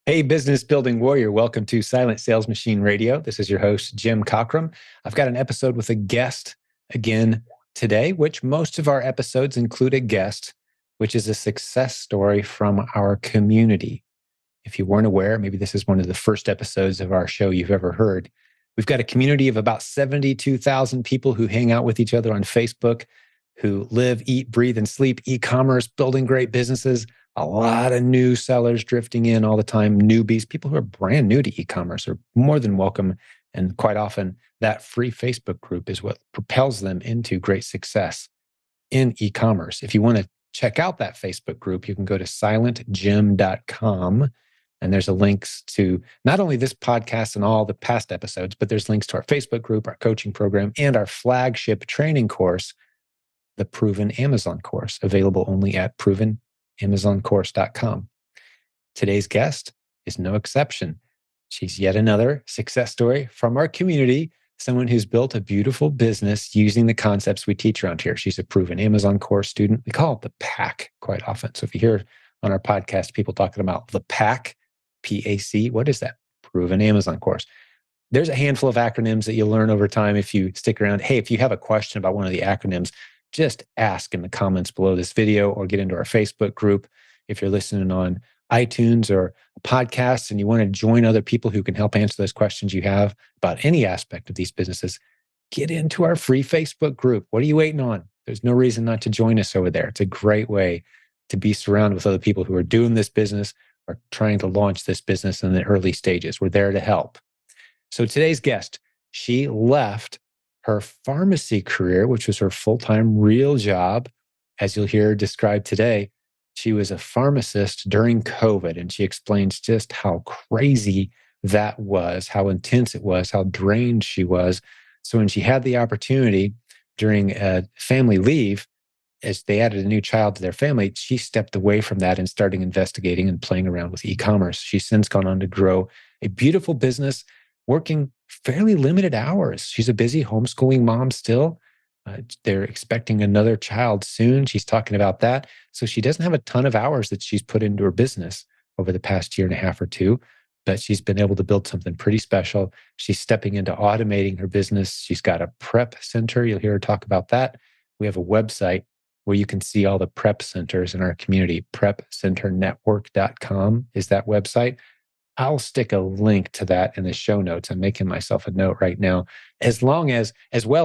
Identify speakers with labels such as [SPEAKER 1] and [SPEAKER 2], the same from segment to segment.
[SPEAKER 1] Hey, business building warrior. Welcome to Silent Sales Machine Radio. This is your host, Jim Cockrum. I've got an episode with a guest again today, which most of our episodes include a guest, which is a success story from our community. If you weren't aware, maybe this is one of the first episodes of our show you've ever heard. We've got a community of about 72,000 people who hang out with each other on Facebook, who live, eat, breathe, and sleep e-commerce, building great businesses. A lot of new sellers drifting in all the time, newbies, people who are brand new to e-commerce are more than welcome. And quite often, that free Facebook group is what propels them into great success in e-commerce. If you want to check out that Facebook group, you can go to silentjimdotcom. And there's a links to not only this podcast and all the past episodes, but there's links to our Facebook group, our coaching program, and our flagship training course, the Proven Amazon course, available only at provenamazoncourse.com. Today's guest is no exception. She's yet another success story from our community, someone who's built a beautiful business using the concepts we teach around here. She's a Proven Amazon course student. We call it the PAC quite often. So if you hear on our podcast people talking about the PAC, P-A-C, what is that? Proven Amazon course. There's a handful of acronyms that you'll learn over time if you stick around. Hey, if you have a question about one of the acronyms, just ask in the comments below this video or get into our Facebook group. If you're listening on iTunes or podcasts and you want to join other people who can help answer those questions you have about any aspect of these businesses, get into our free Facebook group. What are you waiting on? There's no reason not to join us over there. It's a great way to be surrounded with other people who are doing this business or trying to launch this business in the early stages. We're there to help. So today's guest, she left her pharmacy career, which was her full-time real job. As you'll hear described today, she was a pharmacist during COVID, and she explains just how crazy that was, how intense it was, how drained she was. So when she had the opportunity during a family leave, as they added a new child to their family, she stepped away from that and started investigating and playing around with e-commerce. She's since gone on to grow a beautiful business, working fairly limited hours. She's a busy homeschooling mom still. They're expecting another child soon. She's talking about that. So she doesn't have a ton of hours that she's put into her business over the past year and a half or two, but she's been able to build something pretty special. She's stepping into automating her business. She's got a prep center. You'll hear her talk about that. We have a website where you can see all the prep centers in our community. Prepcenternetwork.com is that website. I'll stick a link to that in the show notes. I'm making myself a note right now, as well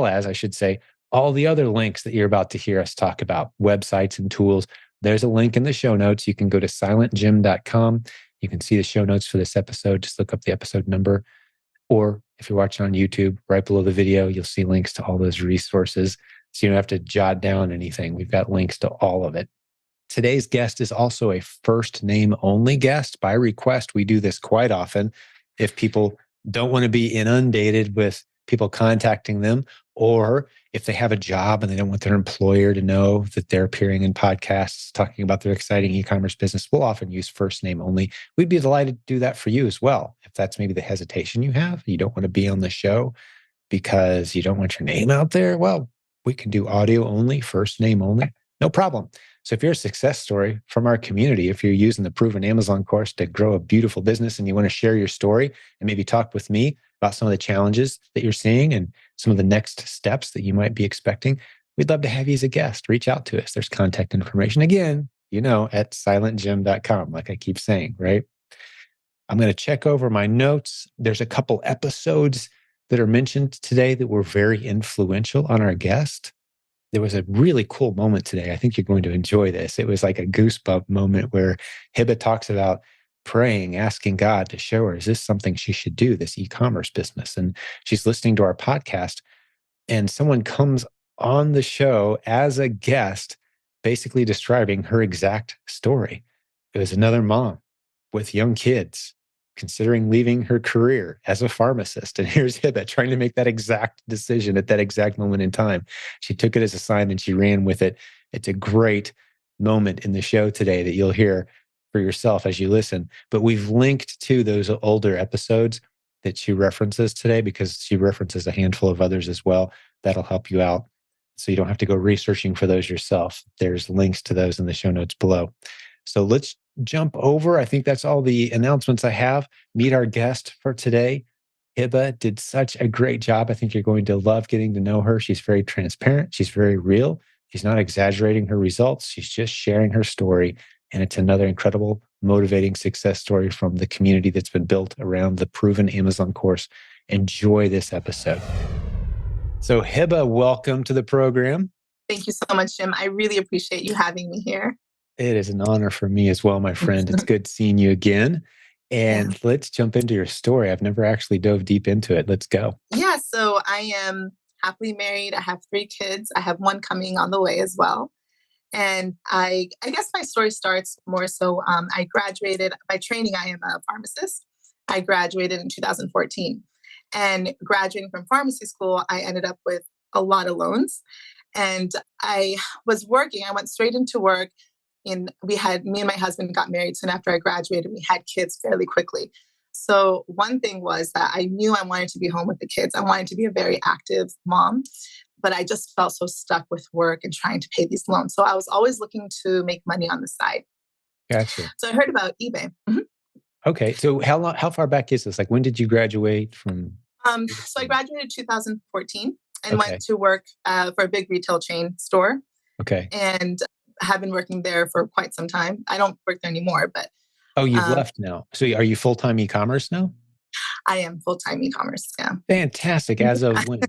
[SPEAKER 1] as, I should say, all the other links that you're about to hear us talk about, websites and tools. There's a link in the show notes. You can go to silentjim.com. You can see the show notes for this episode. Just look up the episode number. Or if you're watching on YouTube, right below the video, you'll see links to all those resources. So you don't have to jot down anything. We've got links to all of it. Today's guest is also a first name only guest. By request, we do this quite often. If people don't want to be inundated with people contacting them, or if they have a job and they don't want their employer to know that they're appearing in podcasts talking about their exciting e-commerce business, we'll often use first name only. We'd be delighted to do that for you as well. If that's maybe the hesitation you have, you don't want to be on the show because you don't want your name out there, well, we can do audio only, first name only, no problem. So if you're a success story from our community, if you're using the Proven Amazon course to grow a beautiful business and you want to share your story and maybe talk with me about some of the challenges that you're seeing and some of the next steps that you might be expecting, we'd love to have you as a guest. Reach out to us. There's contact information, again, at silentjim.com, like I keep saying, right? I'm going to check over my notes. There's a couple episodes that are mentioned today that were very influential on our guest. There was a really cool moment today. I think you're going to enjoy this. It was like a goosebump moment where Hibba talks about praying, asking God to show her, is this something she should do, this e-commerce business? And she's listening to our podcast, and someone comes on the show as a guest, basically describing her exact story. It was another mom with young kids considering leaving her career as a pharmacist. And here's Hibba trying to make that exact decision at that exact moment in time. She took it as a sign and she ran with it. It's a great moment in the show today that you'll hear for yourself as you listen. But we've linked to those older episodes that she references today because she references a handful of others as well. That'll help you out. So you don't have to go researching for those yourself. There's links to those in the show notes below. So let's jump over. I think that's all the announcements I have. Meet our guest for today. Hibba did such a great job. I think you're going to love getting to know her. She's very transparent. She's very real. She's not exaggerating her results. She's just sharing her story. And it's another incredible, motivating success story from the community that's been built around the proven Amazon course. Enjoy this episode. So, Hibba, welcome to the program.
[SPEAKER 2] Thank you so much, Jim. I really appreciate you having me here.
[SPEAKER 1] It is an honor for me as well, my friend. It's good seeing you again. And let's jump into your story. I've never actually dove deep into it. Let's go.
[SPEAKER 2] Yeah, so I am happily married. I have 3 kids. I have one coming on the way as well. And I guess my story starts more so. I graduated by training. I am a pharmacist. I graduated in 2014. And graduating from pharmacy school, I ended up with a lot of loans. And I was working. I went straight into work. And me and my husband got married soon after I graduated. We had kids fairly quickly. So one thing was that I knew I wanted to be home with the kids. I wanted to be a very active mom, but I just felt so stuck with work and trying to pay these loans. So I was always looking to make money on the side.
[SPEAKER 1] Gotcha.
[SPEAKER 2] So I heard about eBay.
[SPEAKER 1] Okay. So how far back is this? Like, when did you graduate from?
[SPEAKER 2] So I graduated 2014 and went to work for a big retail chain store.
[SPEAKER 1] Okay.
[SPEAKER 2] And have been working there for quite some time. I don't work there anymore, but
[SPEAKER 1] oh, you've left now. So are you full-time e-commerce now?
[SPEAKER 2] I am full-time e-commerce. Yeah.
[SPEAKER 1] Fantastic. As of when?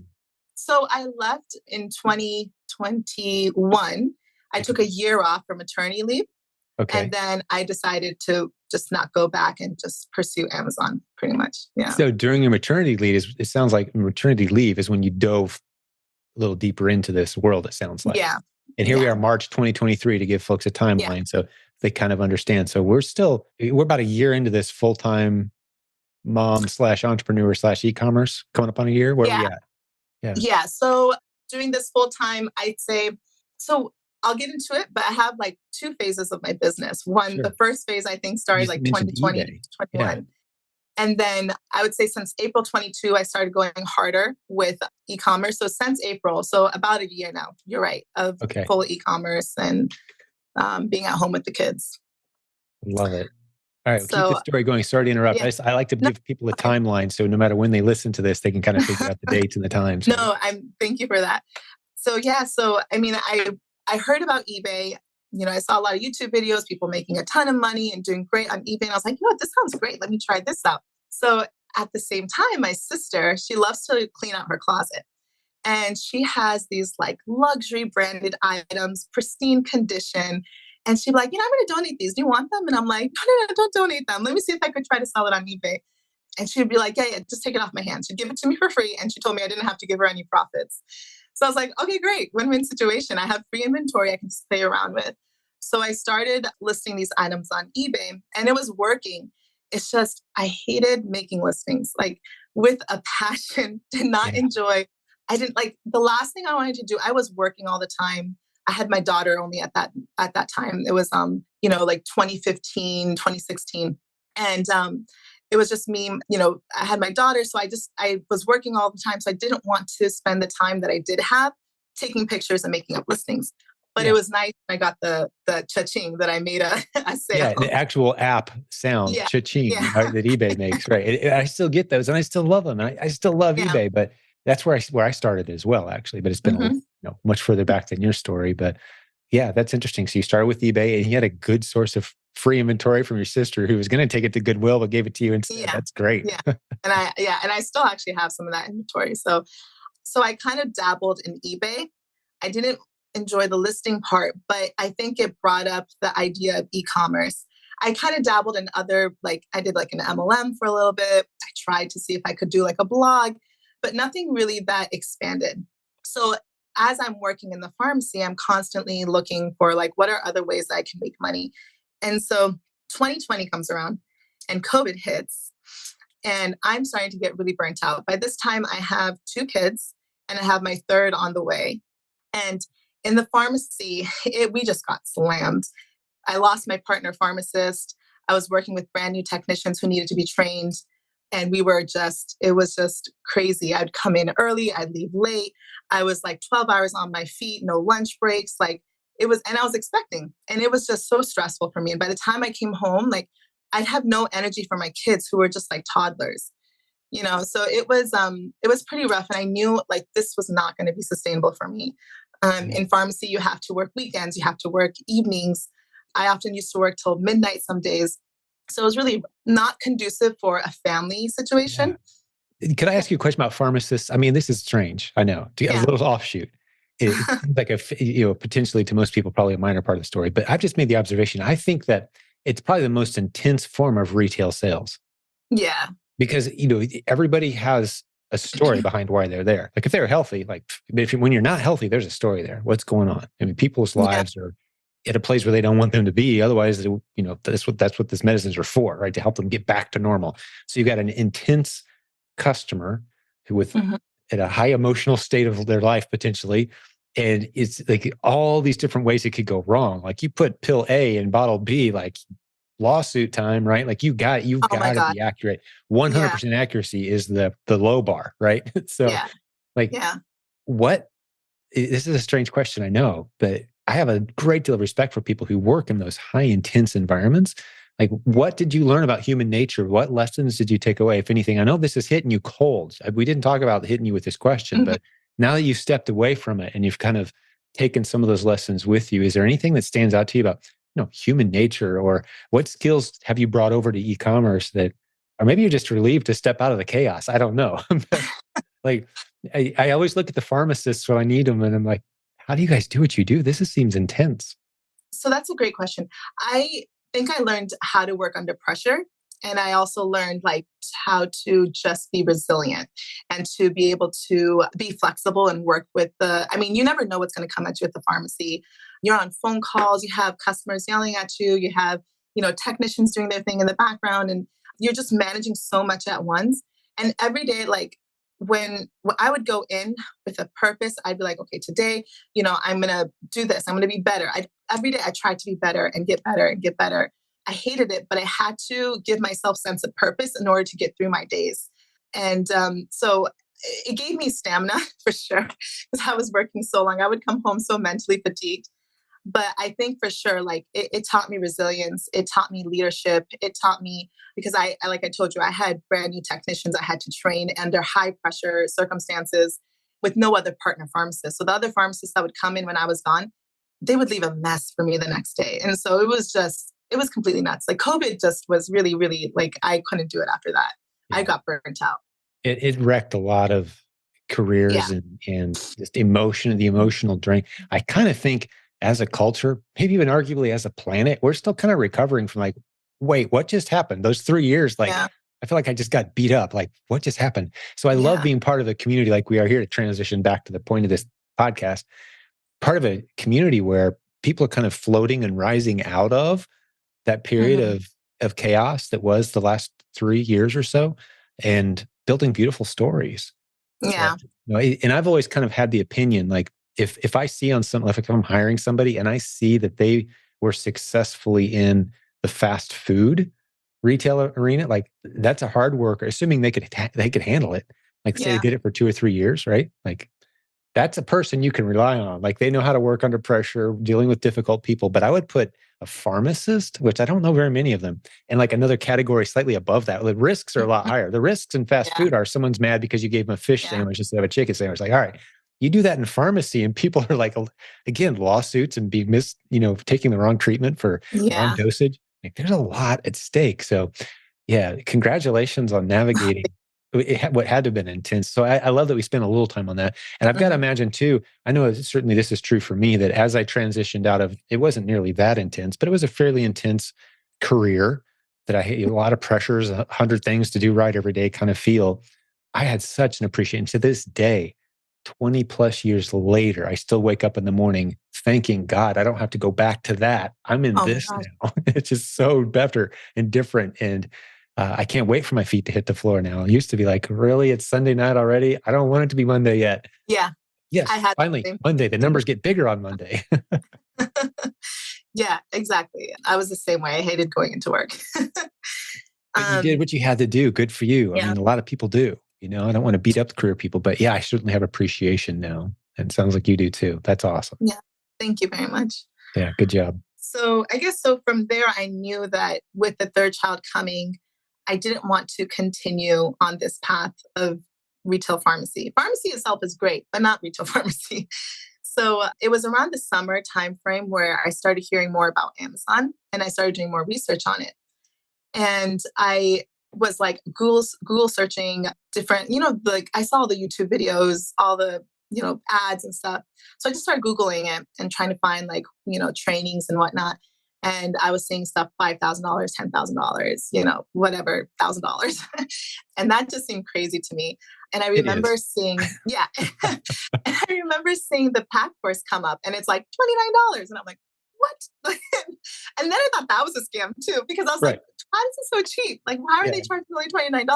[SPEAKER 2] So I left in 2021. I took a year off for maternity leave.
[SPEAKER 1] Okay.
[SPEAKER 2] And then I decided to just not go back and just pursue Amazon pretty much. Yeah.
[SPEAKER 1] So during your maternity leave, it sounds like maternity leave is when you dove a little deeper into this world, it sounds like.
[SPEAKER 2] Yeah.
[SPEAKER 1] And here we are, March 2023, to give folks a timeline so they kind of understand. So we're about a year into this full-time mom / entrepreneur / e-commerce, coming up on a year. Where are we at?
[SPEAKER 2] Yeah. So doing this full-time, I'd say, so I'll get into it, but I have like 2 phases of my business. One, the first phase, I think started like 2020, 21. And then I would say since April 22, I started going harder with e-commerce. So since April, so about a year now, you're right, of full e-commerce and being at home with the kids.
[SPEAKER 1] Love it. All right, keep the story going. Sorry to interrupt. I like to give people a timeline, so no matter when they listen to this, they can kind of figure out the dates and the times.
[SPEAKER 2] No, thank you for that. So I mean, I heard about eBay. You know, I saw a lot of YouTube videos, people making a ton of money and doing great on eBay. And I was like, you know what, this sounds great. Let me try this out. So at the same time, my sister, she loves to clean out her closet. And she has these like luxury branded items, pristine condition. And she'd be like, you know, I'm going to donate these. Do you want them? And I'm like, no, don't donate them. Let me see if I could try to sell it on eBay. And she'd be like, yeah, just take it off my hands. She'd give it to me for free. And she told me I didn't have to give her any profits. So I was like, okay, great. Win-win situation. I have free inventory I can just play around with. So I started listing these items on eBay and it was working. It's just, I hated making listings, like with a passion, did not enjoy. I didn't like the last thing I wanted to do. I was working all the time. I had my daughter only at that time. It was, like 2015, 2016. And, it was just me, I had my daughter. So I was working all the time. So I didn't want to spend the time that I did have taking pictures and making up listings. But it was nice. I got the cha-ching that I made a sale.
[SPEAKER 1] Yeah, the actual app sound, cha-ching, right, that eBay makes, right? I still get those and I still love them. I still love eBay, but that's where I started as well, actually. But it's been much further back than your story. But yeah, that's interesting. So you started with eBay and you had a good source of free inventory from your sister who was going to take it to Goodwill, but gave it to you instead. Yeah. That's great.
[SPEAKER 2] And I still actually have some of that inventory. So I kind of dabbled in eBay. I didn't enjoy the listing part, but I think it brought up the idea of e-commerce. I kind of dabbled in other, I did like an MLM for a little bit. I tried to see if I could do like a blog, but nothing really that expanded. So as I'm working in the pharmacy, I'm constantly looking for what are other ways that I can make money. And so 2020 comes around and COVID hits and I'm starting to get really burnt out. By this time I have 2 kids and I have my 3rd on the way. And in the pharmacy, we just got slammed. I lost my partner pharmacist. I was working with brand new technicians who needed to be trained. And it was just crazy. I'd come in early, I'd leave late. I was 12 hours on my feet, no lunch breaks. and I was expecting, and it was just so stressful for me. And by the time I came home, like I'd have no energy for my kids who were just like toddlers, so it was pretty rough. And I knew like this was not going to be sustainable for me. In pharmacy, you have to work weekends, you have to work evenings. I often used to work till midnight some days. So it was really not conducive for a family situation.
[SPEAKER 1] Could I ask you a question about pharmacists? I mean, this is strange. I know, to get a little offshoot. It seems like potentially to most people, probably a minor part of the story, but I've just made the observation. I think that it's probably the most intense form of retail sales.
[SPEAKER 2] Yeah.
[SPEAKER 1] Because, everybody has a story behind why they're there. Like if they're healthy, when you're not healthy, there's a story there. What's going on? I mean, people's lives are at a place where they don't want them to be. Otherwise, that's what this medicines are for, right? To help them get back to normal. So you've got an intense customer who at a high emotional state of their life potentially. And it's like all these different ways it could go wrong. Like you put pill A in bottle B, like lawsuit time, right? Like you've got to be accurate. 100% accuracy is the low bar, right? So what, this is a strange question, I know, but I have a great deal of respect for people who work in those high intense environments. Like, what did you learn about human nature? What lessons did you take away, if anything? I know this is hitting you cold. We didn't talk about hitting you with this question, but now that you've stepped away from it and you've kind of taken some of those lessons with you, is there anything that stands out to you about human nature, or what skills have you brought over to e-commerce that, or maybe you're just relieved to step out of the chaos? I don't know. Like, I always look at the pharmacists when I need them and I'm like, how do you guys do what you do? Seems intense.
[SPEAKER 2] So that's a great question. I think I learned how to work under pressure. And I also learned like how to just be resilient and to be able to be flexible and work with you never know what's going to come at you at the pharmacy. You're on phone calls, you have customers yelling at you, you have, technicians doing their thing in the background, and you're just managing so much at once. And every day, like when I would go in with a purpose, I'd be like, okay, today, I'm going to do this. I'm going to be better. Every day I tried to be better and get better and get better. I hated it, but I had to give myself sense of purpose in order to get through my days. And so it gave me stamina for sure, because I was working so long. I would come home so mentally fatigued. But I think for sure, like it taught me resilience. It taught me leadership. It taught me, because like I told you, I had brand new technicians I had to train under high pressure circumstances with no other partner pharmacist. So the other pharmacists that would come in when I was gone, they would leave a mess for me the next day. And so it was completely nuts. Like COVID just was really, really like, I couldn't do it after that. Yeah. I got burnt out.
[SPEAKER 1] It wrecked a lot of careers and just the emotional drain. I kind of think as a culture, maybe even arguably as a planet, we're still kind of recovering from like, wait, what just happened? Those 3 years, like, I feel like I just got beat up. Like, what just happened? So I love being part of a community like we are here, to transition back to the point of this podcast, part of a community where people are kind of floating and rising out of that period of chaos that was the last 3 years or so, and building beautiful stories.
[SPEAKER 2] Yeah.
[SPEAKER 1] So, and I've always kind of had the opinion, like, if I see if I'm hiring somebody and I see that they were successfully in the fast food retail arena, like that's a hard worker, assuming they could handle it. Like say they did it for 2 or 3 years, right? Like that's a person you can rely on. Like they know how to work under pressure, dealing with difficult people. But I would put a pharmacist, which I don't know very many of them, and like another category slightly above that. The risks are a lot higher. The risks in fast food are someone's mad because you gave them a fish sandwich instead of a chicken sandwich. Like, all right, you do that in pharmacy and people are like, again, lawsuits and taking the wrong treatment for wrong dosage. Like there's a lot at stake. So yeah, congratulations on navigating what had to have been intense. So I love that we spent a little time on that. And I've got to imagine too, I know certainly this is true for me, that as I transitioned out of, it wasn't nearly that intense, but it was a fairly intense career that I had a lot of pressures, 100 things to do right every day kind of feel. I had such an appreciation. To this day, 20 plus years later, I still wake up in the morning thanking God I don't have to go back to that. I'm in this now. It's just so better and different. And I can't wait for my feet to hit the floor now. It used to be like, really? It's Sunday night already? I don't want it to be Monday yet.
[SPEAKER 2] Yeah.
[SPEAKER 1] Yes, finally, Monday. The numbers get bigger on Monday.
[SPEAKER 2] Yeah, exactly. I was the same way. I hated going into work.
[SPEAKER 1] But you did what you had to do. Good for you. I mean, a lot of people do. I don't want to beat up career people, but yeah, I certainly have appreciation now. And it sounds like you do too. That's awesome.
[SPEAKER 2] Yeah. Thank you very much.
[SPEAKER 1] Yeah, good job.
[SPEAKER 2] So I guess so from there, I knew that with the third child coming, I didn't want to continue on this path of retail pharmacy. Pharmacy itself is great, but not retail pharmacy. So it was around the summer timeframe where I started hearing more about Amazon and I started doing more research on it. And I was like Google searching different, like I saw the YouTube videos, all the, ads and stuff. So I just started Googling it and trying to find like, trainings and whatnot. And I was seeing stuff $5,000, $10,000, whatever, $1,000. And that just seemed crazy to me. And I remember seeing, yeah. And I remember seeing the pack course come up and it's like $29. And I'm like, what? And then I thought that was a scam too, because I was like, how is it so cheap? Like, why are they charging only $29?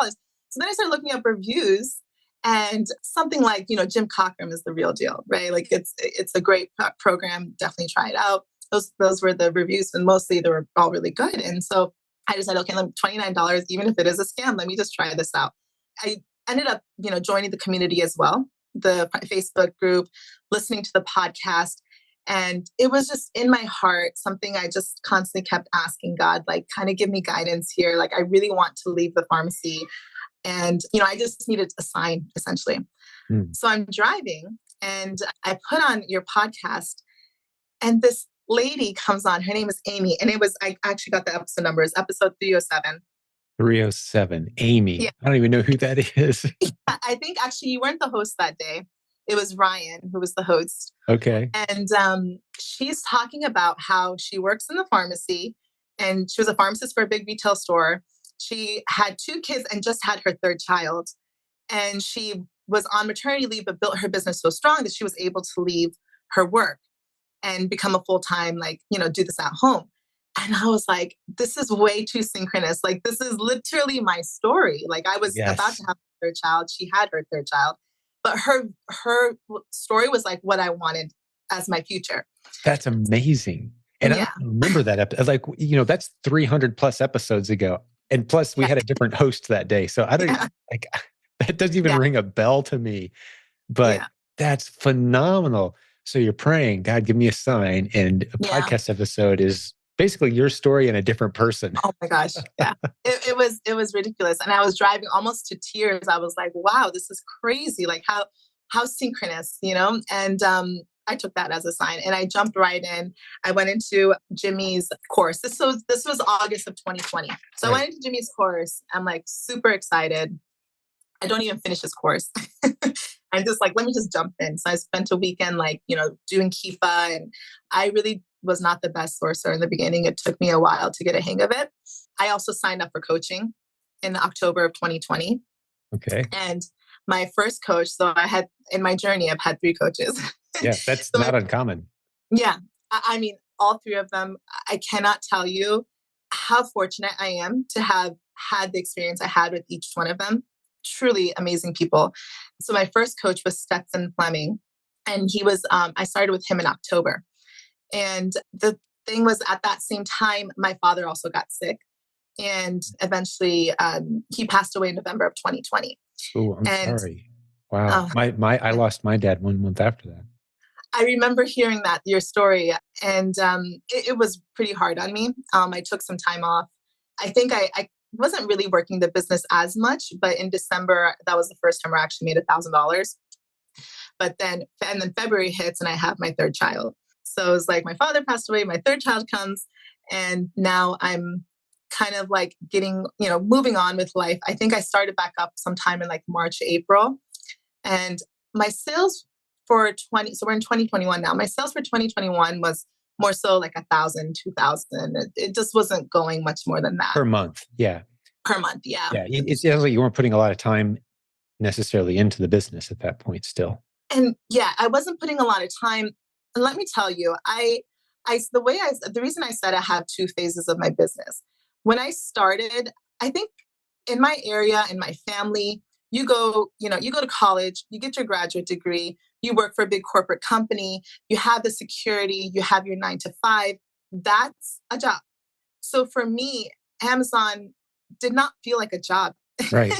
[SPEAKER 2] So then I started looking up reviews and something like, Jim Cockrum is the real deal, right? Like it's a great program. Definitely try it out. Those were the reviews and mostly they were all really good. And so I decided, okay, $29, even if it is a scam, let me just try this out. I ended up, joining the community as well, the Facebook group, listening to the podcast. And it was just in my heart, something I just constantly kept asking God, like, kind of give me guidance here. Like, I really want to leave the pharmacy. And, I just needed a sign, essentially. So I'm driving and I put on your podcast and this lady comes on. Her name is Amy. And I actually got the episode number. It's episode 307.
[SPEAKER 1] 307. Amy.
[SPEAKER 2] Yeah.
[SPEAKER 1] I don't even know who that is.
[SPEAKER 2] I think actually you weren't the host that day. It was Ryan who was the host.
[SPEAKER 1] Okay.
[SPEAKER 2] And she's talking about how she works in the pharmacy and she was a pharmacist for a big retail store. She had 2 kids and just had her 3rd child. And she was on maternity leave, but built her business so strong that she was able to leave her work and become a full-time, do this at home. And I was like, this is way too synchronous. Like, this is literally my story. Like, I was about to have her 3rd child. She had her 3rd child. But her story was like what I wanted as my future.
[SPEAKER 1] That's amazing. And I remember that episode. Like, that's 300 plus episodes ago. And plus we had a different host that day. So I don't like, that doesn't even ring a bell to me, but that's phenomenal. So you're praying, God, give me a sign. And a podcast episode is basically your story and a different person.
[SPEAKER 2] Oh my gosh. Yeah. It was ridiculous. And I was driving almost to tears. I was like, wow, this is crazy. Like how synchronous, and I took that as a sign and I jumped right in. I went into Jimmy's course. This was August of 2020. So I went into Jimmy's course. I'm like super excited. I don't even finish his course. I'm just like, let me just jump in. So I spent a weekend, doing Hibba, and I really was not the best sourcer in the beginning. It took me a while to get a hang of it. I also signed up for coaching in October of 2020.
[SPEAKER 1] Okay.
[SPEAKER 2] And my first coach, so in my journey, I've had 3 coaches.
[SPEAKER 1] Yeah, that's not uncommon.
[SPEAKER 2] Yeah. I mean, all 3 of them, I cannot tell you how fortunate I am to have had the experience I had with each one of them. Truly amazing people. So my first coach was Stetson Fleming, and he was, I started with him in October. And the thing was, at that same time, my father also got sick. And eventually he passed away in November of 2020.
[SPEAKER 1] Oh, I'm sorry. Wow. I lost my dad 1 month after that.
[SPEAKER 2] I remember hearing your story, and it was pretty hard on me. I took some time off. I think I wasn't really working the business as much, but in December, that was the first time I actually made $1,000. But then February hits and I have my 3rd child. So it was like my father passed away, my 3rd child comes, and now I'm kind of like getting, moving on with life. I think I started back up sometime in like March, April. And my sales so we're in 2021 now. My sales for 2021 was more so like 1,000, 2,000. It just wasn't going much more than that.
[SPEAKER 1] Per month. Yeah.
[SPEAKER 2] Per month. Yeah.
[SPEAKER 1] Yeah. It sounds like you weren't putting a lot of time necessarily into the business at that point still.
[SPEAKER 2] And I wasn't putting a lot of time. And let me tell you, the reason I said I have 2 phases of my business. When I started, I think in my area, in my family, you go to college, you get your graduate degree, you work for a big corporate company, you have the security, you have your 9 to 5. That's a job. So for me, Amazon did not feel like a job.
[SPEAKER 1] Right.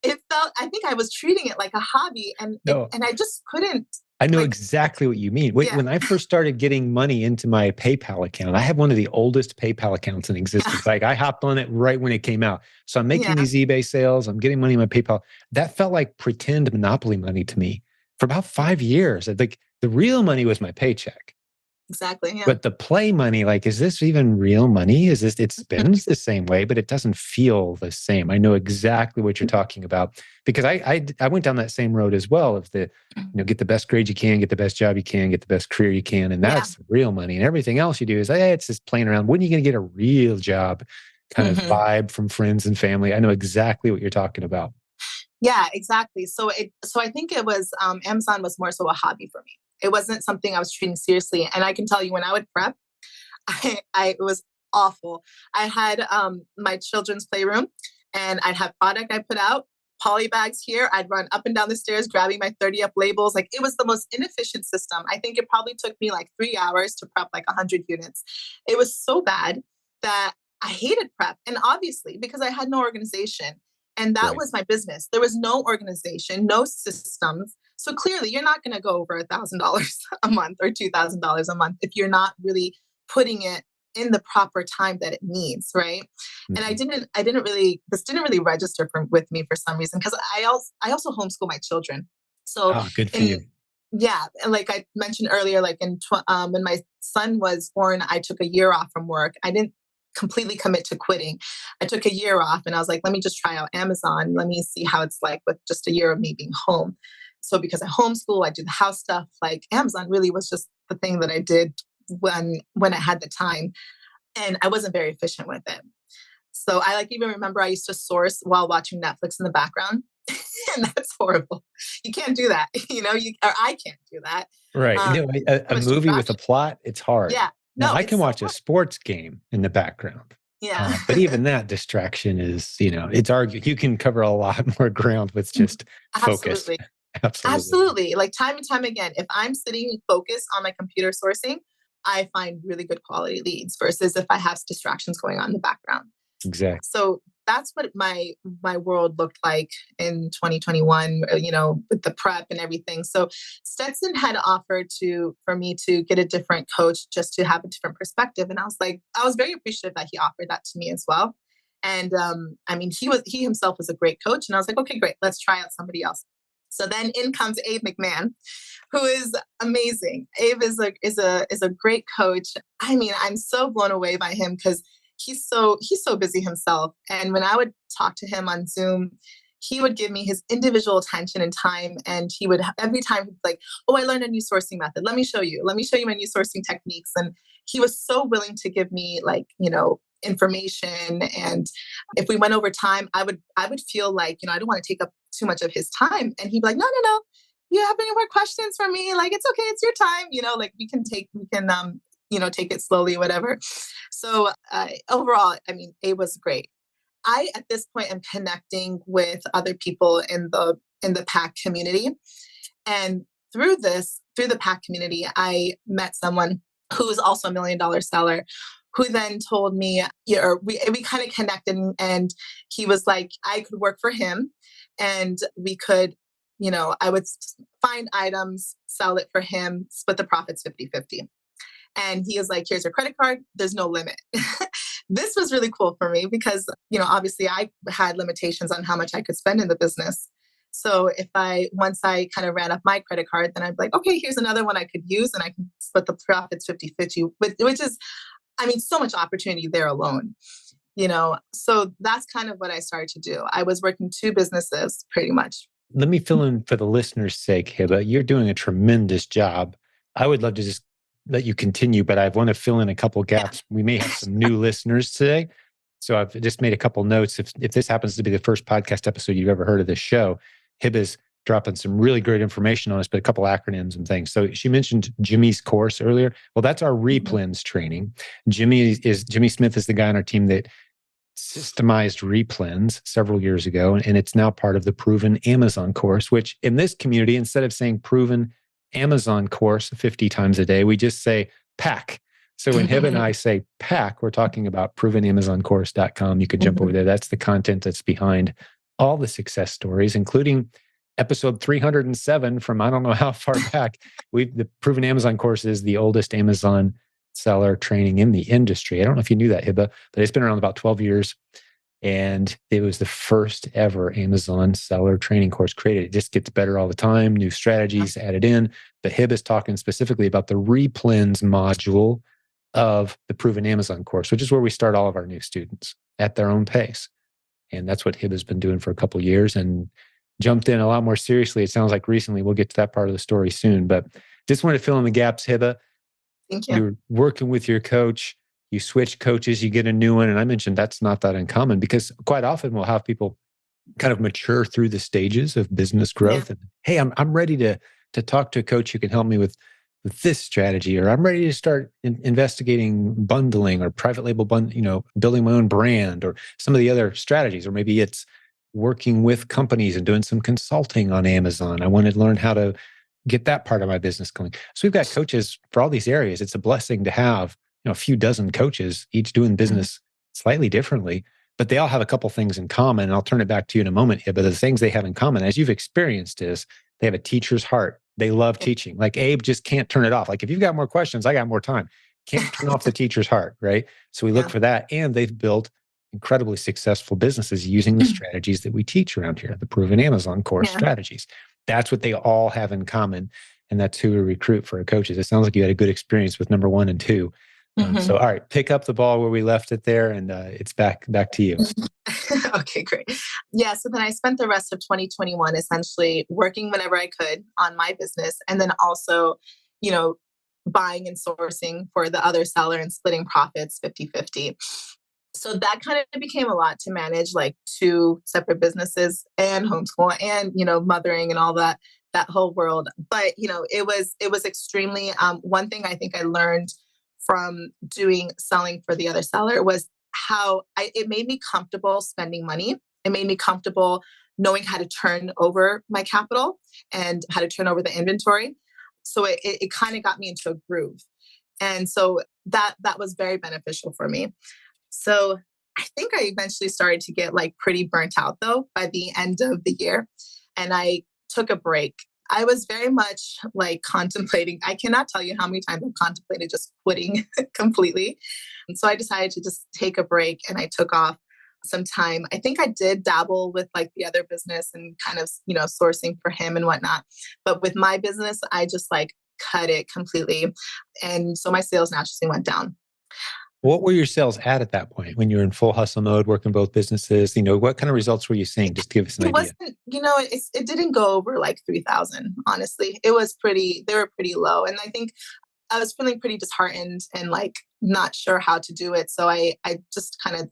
[SPEAKER 2] I think I was treating it like a hobby, and I just couldn't
[SPEAKER 1] I know
[SPEAKER 2] Like,
[SPEAKER 1] exactly what you mean.
[SPEAKER 2] yeah.
[SPEAKER 1] When I first started getting money into my PayPal account, I have one of the oldest PayPal accounts in existence. Like I hopped on it right when it came out. So I'm making
[SPEAKER 2] Yeah.
[SPEAKER 1] these eBay sales. I'm getting money in my PayPal. That felt like pretend monopoly money to me for about 5 years. Like the real money was my paycheck.
[SPEAKER 2] Exactly. Yeah.
[SPEAKER 1] But the play money, like, is this even real money? Is this, it spends the same way, but it doesn't feel the same. I know exactly what you're talking about because I went down that same road as well of get the best grade you can, get the best job you can, get the best career you can. And
[SPEAKER 2] Yeah.
[SPEAKER 1] that's real money. And everything else you do is, it's just playing around. When are you going to get a real job kind of
[SPEAKER 2] Mhm.
[SPEAKER 1] vibe from friends and family? I know exactly what you're talking about.
[SPEAKER 2] Yeah, exactly. So I think it was Amazon was more so a hobby for me. It wasn't something I was treating seriously. And I can tell you when I would prep, it was awful. I had my children's playroom and I'd have product I put out, poly bags here. I'd run up and down the stairs grabbing my 30 up labels. Like it was the most inefficient system. I think it probably took me like 3 hours to prep like 100 units. It was so bad that I hated prep. And obviously, because I had no organization and that
[SPEAKER 1] Right.
[SPEAKER 2] was my business, there was no organization, no systems. So clearly, you're not going to go over $1,000 a month or $2,000 a month if you're not really putting it in the proper time that it needs, right? And
[SPEAKER 1] Mhm.
[SPEAKER 2] this didn't really register with me for some reason because I also homeschool my children. So
[SPEAKER 1] Oh, good for
[SPEAKER 2] in
[SPEAKER 1] you.
[SPEAKER 2] yeah, and like I mentioned earlier, like when my son was born, I took a year off from work. I didn't completely commit to quitting. I took a year off and I was like, let me just try out Amazon. Let me see how it's like with just a year of me being home. So because I homeschool, I do the house stuff. Like Amazon really was just the thing that I did when I had the time, and I wasn't very efficient with it. So I like even remember I used to source while watching Netflix in the background, and that's horrible. You can't do that, or I can't do that.
[SPEAKER 1] Right.
[SPEAKER 2] Um,
[SPEAKER 1] A
[SPEAKER 2] too much
[SPEAKER 1] movie with a
[SPEAKER 2] distraction.
[SPEAKER 1] plot, it's hard.
[SPEAKER 2] Yeah,
[SPEAKER 1] Now,
[SPEAKER 2] no,
[SPEAKER 1] I can
[SPEAKER 2] it's so
[SPEAKER 1] watch a
[SPEAKER 2] hard.
[SPEAKER 1] sports game in the background.
[SPEAKER 2] Yeah,
[SPEAKER 1] But even that distraction is, it's argued you can cover a lot more ground with just focus.
[SPEAKER 2] absolutely.
[SPEAKER 1] Absolutely.
[SPEAKER 2] Absolutely. Like time and time again, if I'm sitting focused on my computer sourcing, I find really good quality leads versus if I have distractions going on in the background.
[SPEAKER 1] Exactly.
[SPEAKER 2] So that's what my world looked like in 2021, with the prep and everything. So Stetson had offered for me to get a different coach just to have a different perspective. And I was very appreciative that he offered that to me as well. And I mean, he himself was a great coach. And I was like, okay, great, let's try out somebody else. So then in comes Abe McMahon, who is amazing. Abe is a great coach. I mean, I'm so blown away by him because he's so busy himself. And when I would talk to him on Zoom, he would give me his individual attention and time. And he would every time he'd be like, "Oh, I learned a new sourcing method. Let me show you. Let me show you my new sourcing techniques." And he was so willing to give me like, information. And if we went over time, I would feel like, I don't want to take up too much of his time. And he'd be like, "No, no, no. You have any more questions for me? Like, it's okay. It's your time. Like we can take it slowly, whatever." So overall, I mean, it was great. I at this point am connecting with other people in the pack community, and through the pack community, I met someone who is also $1 million seller, who then told me, or we kind of connected, and he was like, I could work for him, and we could. I would find items, sell it for him, split the profits 50-50. And he was like, here's your credit card. There's no limit. This was really cool for me because, obviously I had limitations on how much I could spend in the business. So once I kind of ran up my credit card, then I'd be like, okay, here's another one I could use and I can split the profits 50-50, which is, I mean, so much opportunity there alone. So that's kind of what I started to do. I was working two businesses pretty much.
[SPEAKER 1] Let me fill in for the listener's sake, Hibba. You're doing a tremendous job. I would love to just let you continue, but I want to fill in a couple
[SPEAKER 2] Yeah.
[SPEAKER 1] gaps. We may have some new listeners today. So I've just made a couple notes. If this happens to be the first podcast episode you've ever heard of this show, Hibba's dropping some really great information on us, but a couple acronyms and things. So she mentioned Jimmy's course earlier. Well, that's our replens training. Jimmy Smith is the guy on our team that systemized replens several years ago, and it's now part of the Proven Amazon course, which in this community, instead of saying Proven Amazon course 50 times a day, we just say pack. So when Hibba and I say pack, we're talking about provenamazoncourse.com. You could jump over there. That's the content that's behind all the success stories, including episode 307 from I don't know how far back. The Proven Amazon course is the oldest Amazon seller training in the industry. I don't know if you knew that, Hibba, but it's been around about 12 years. And it was the first ever Amazon seller training course created. It just gets better all the time, new strategies added in. But Hibba is talking specifically about the replens module of the Proven Amazon course, which is where we start all of our new students at their own pace. And that's what Hibba's been doing for a couple of years and jumped in a lot more seriously. It sounds like recently. We'll get to that part of the story soon. But just want to fill in the gaps, Hibba.
[SPEAKER 2] Thank you.
[SPEAKER 1] You're working with your coach. You switch coaches, you get a new one. And I mentioned that's not that uncommon because quite often we'll have people kind of mature through the stages of business growth. And hey, I'm ready to talk to a coach who can help me with this strategy, or I'm ready to start investigating bundling or private label building my own brand or some of the other strategies, or maybe it's working with companies and doing some consulting on Amazon. I want to learn how to get that part of my business going. So we've got coaches for all these areas. It's a blessing to have a few dozen coaches, each doing business slightly differently, but they all have a couple things in common. And I'll turn it back to you in a moment here. But the things they have in common, as you've experienced, is they have a teacher's heart. They love teaching. Like Abe just can't turn it off. Like if you've got more questions, I got more time. Can't turn off the teacher's heart, right? So we look for that. And they've built incredibly successful businesses using the strategies that we teach around here, the Proven Amazon course strategies. That's what they all have in common. And that's who we recruit for our coaches. It sounds like you had a good experience with number 1 and 2. So, all right, pick up the ball where we left it there, and it's back to you.
[SPEAKER 2] Okay, great. Yeah, so then I spent the rest of 2021 essentially working whenever I could on my business, and then also, buying and sourcing for the other seller and splitting profits 50-50. So that kind of became a lot to manage, like 2 separate businesses and homeschool and, mothering and all that whole world. But, it was extremely, one thing I think I learned from selling for the other seller was how it made me comfortable spending money. It made me comfortable knowing how to turn over my capital and how to turn over the inventory. So it kind of got me into a groove. And so that was very beneficial for me. So I think I eventually started to get like pretty burnt out though by the end of the year. And I took a break. I was very much like contemplating. I cannot tell you how many times I've contemplated just quitting completely. And so I decided to just take a break and I took off some time. I think I did dabble with like the other business and kind of, sourcing for him and whatnot. But with my business, I just like cut it completely. And so my sales naturally went down.
[SPEAKER 1] What were your sales at that point when you were in full hustle mode, working both businesses? What kind of results were you seeing? Just to give us an idea.
[SPEAKER 2] It didn't go over like 3,000, honestly. They were pretty low. And I think I was feeling pretty disheartened and like not sure how to do it. So I just kind of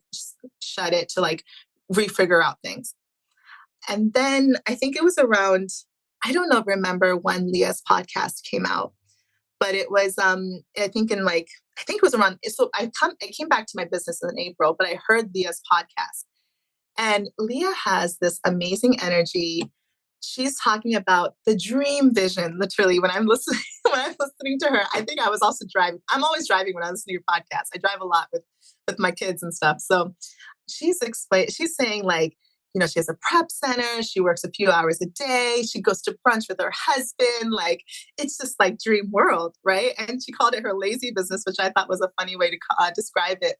[SPEAKER 2] shut it to like refigure out things. And then I think it was around, remember when Leah's podcast came out, but it was, I think it was around, so I came back to my business in April, but I heard Leah's podcast. And Leah has this amazing energy. She's talking about the dream vision, literally. When I'm listening to her, I think I was also driving. I'm always driving when I listen to your podcast. I drive a lot with my kids and stuff. So she's saying like, she has a prep center. She works a few hours a day. She goes to brunch with her husband. Like, it's just like dream world, right? And she called it her lazy business, which I thought was a funny way to describe it.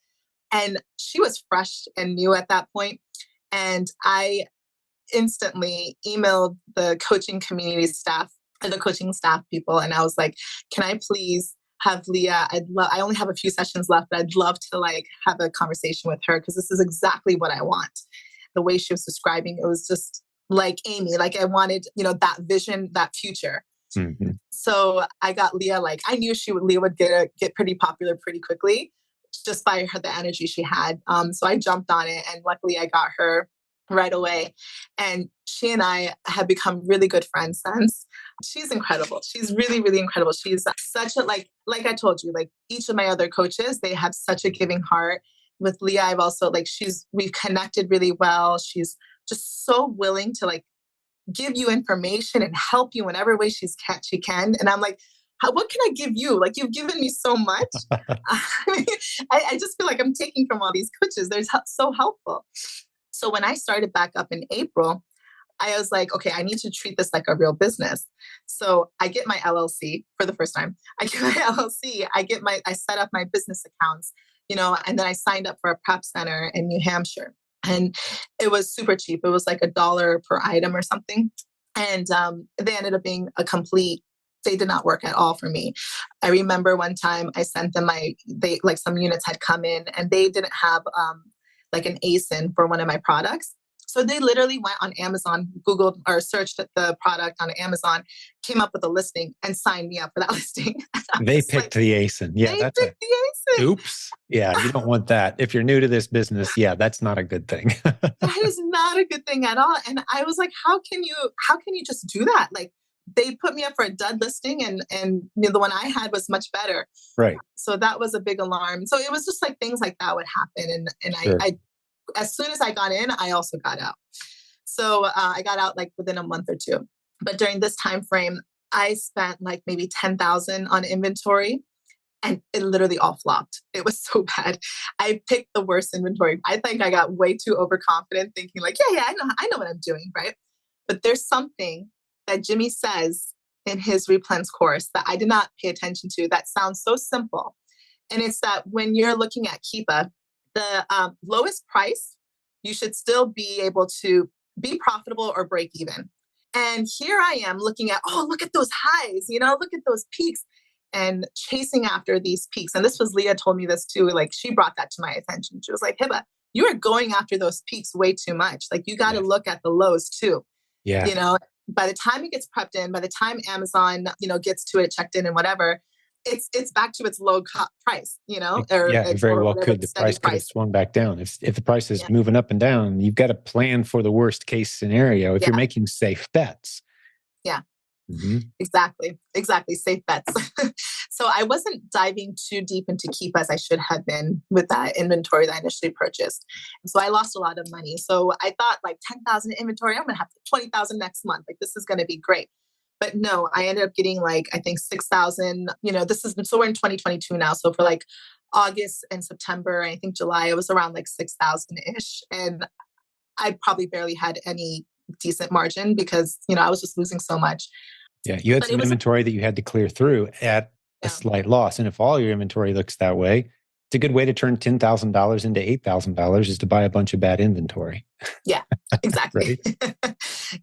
[SPEAKER 2] And she was fresh and new at that point. And I instantly emailed the coaching community staff and the coaching staff people. And I was like, can I please have Leah? I only have a few sessions left, but I'd love to like have a conversation with her because this is exactly what I want. The way she was describing, it was just like Amy, like I wanted, that vision, that future. Mm-hmm. So I got Leah, like I knew Leah would get pretty popular pretty quickly just by the energy she had. So I jumped on it and luckily I got her right away. And she and I have become really good friends since. She's incredible. She's really, really incredible. She's such a, like I told you, like each of my other coaches, they have such a giving heart. With Leah, I've also we've connected really well. She's just so willing to like give you information and help you in whatever way she can. And I'm like, what can I give you? Like you've given me so much. I just feel like I'm taking from all these coaches. They're so helpful. So when I started back up in April, I was like, okay, I need to treat this like a real business. So I get my LLC for the first time. I get my LLC. I set up my business accounts, and then I signed up for a prep center in New Hampshire. And it was super cheap. It was like $1 per item or something. And they ended up being they did not work at all for me. I remember one time I sent them some units had come in and they didn't have like an ASIN for one of my products. So they literally went on Amazon, Googled or searched the product on Amazon, came up with a listing and signed me up for that listing.
[SPEAKER 1] They picked the ASIN. Yeah,
[SPEAKER 2] they picked the ASIN.
[SPEAKER 1] Oops. Yeah, you don't want that. If you're new to this business, that's not a good thing.
[SPEAKER 2] That is not a good thing at all. And I was like, how can you just do that? Like, they put me up for a dud listing and the one I had was much better.
[SPEAKER 1] Right.
[SPEAKER 2] So that was a big alarm. So it was just like things like that would happen. And
[SPEAKER 1] Sure.
[SPEAKER 2] I as soon as I got in, I also got out. So I got out like within a month or two. But during this time frame, I spent like maybe 10,000 on inventory and it literally all flopped. It was so bad. I picked the worst inventory. I think I got way too overconfident thinking like, I know what I'm doing. Right. But there's something that Jimmy says in his Replens course that I did not pay attention to that sounds so simple. And it's that when you're looking at Hibba, the lowest price, you should still be able to be profitable or break even. And here I am looking at, look at those highs, look at those peaks and chasing after these peaks. And this was Leah told me this too. Like she brought that to my attention. She was like, Hibba, you are going after those peaks way too much. Like you got to look at the lows too.
[SPEAKER 1] Yeah.
[SPEAKER 2] By the time it gets prepped in, by the time Amazon, gets to it, checked in and whatever, it's back to its low price,
[SPEAKER 1] It very well could. The price could have swung back down. If the price is moving up and down, you've got to plan for the worst case scenario if you're making safe bets.
[SPEAKER 2] Yeah,
[SPEAKER 1] mm-hmm.
[SPEAKER 2] Exactly. Safe bets. So I wasn't diving too deep into Keep as I should have been with that inventory that I initially purchased. So I lost a lot of money. So I thought like 10,000 inventory, I'm going to have 20,000 next month. Like this is going to be great. But no, I ended up getting like, I think 6,000, so we're in 2022 now. So for like August and September, I think July, it was around like 6,000-ish. And I probably barely had any decent margin because, I was just losing so much.
[SPEAKER 1] Yeah. You had some inventory that you had to clear through at a slight loss. And if all your inventory looks that way, it's a good way to turn $10,000 into $8,000 is to buy a bunch of bad inventory.
[SPEAKER 2] Yeah, exactly.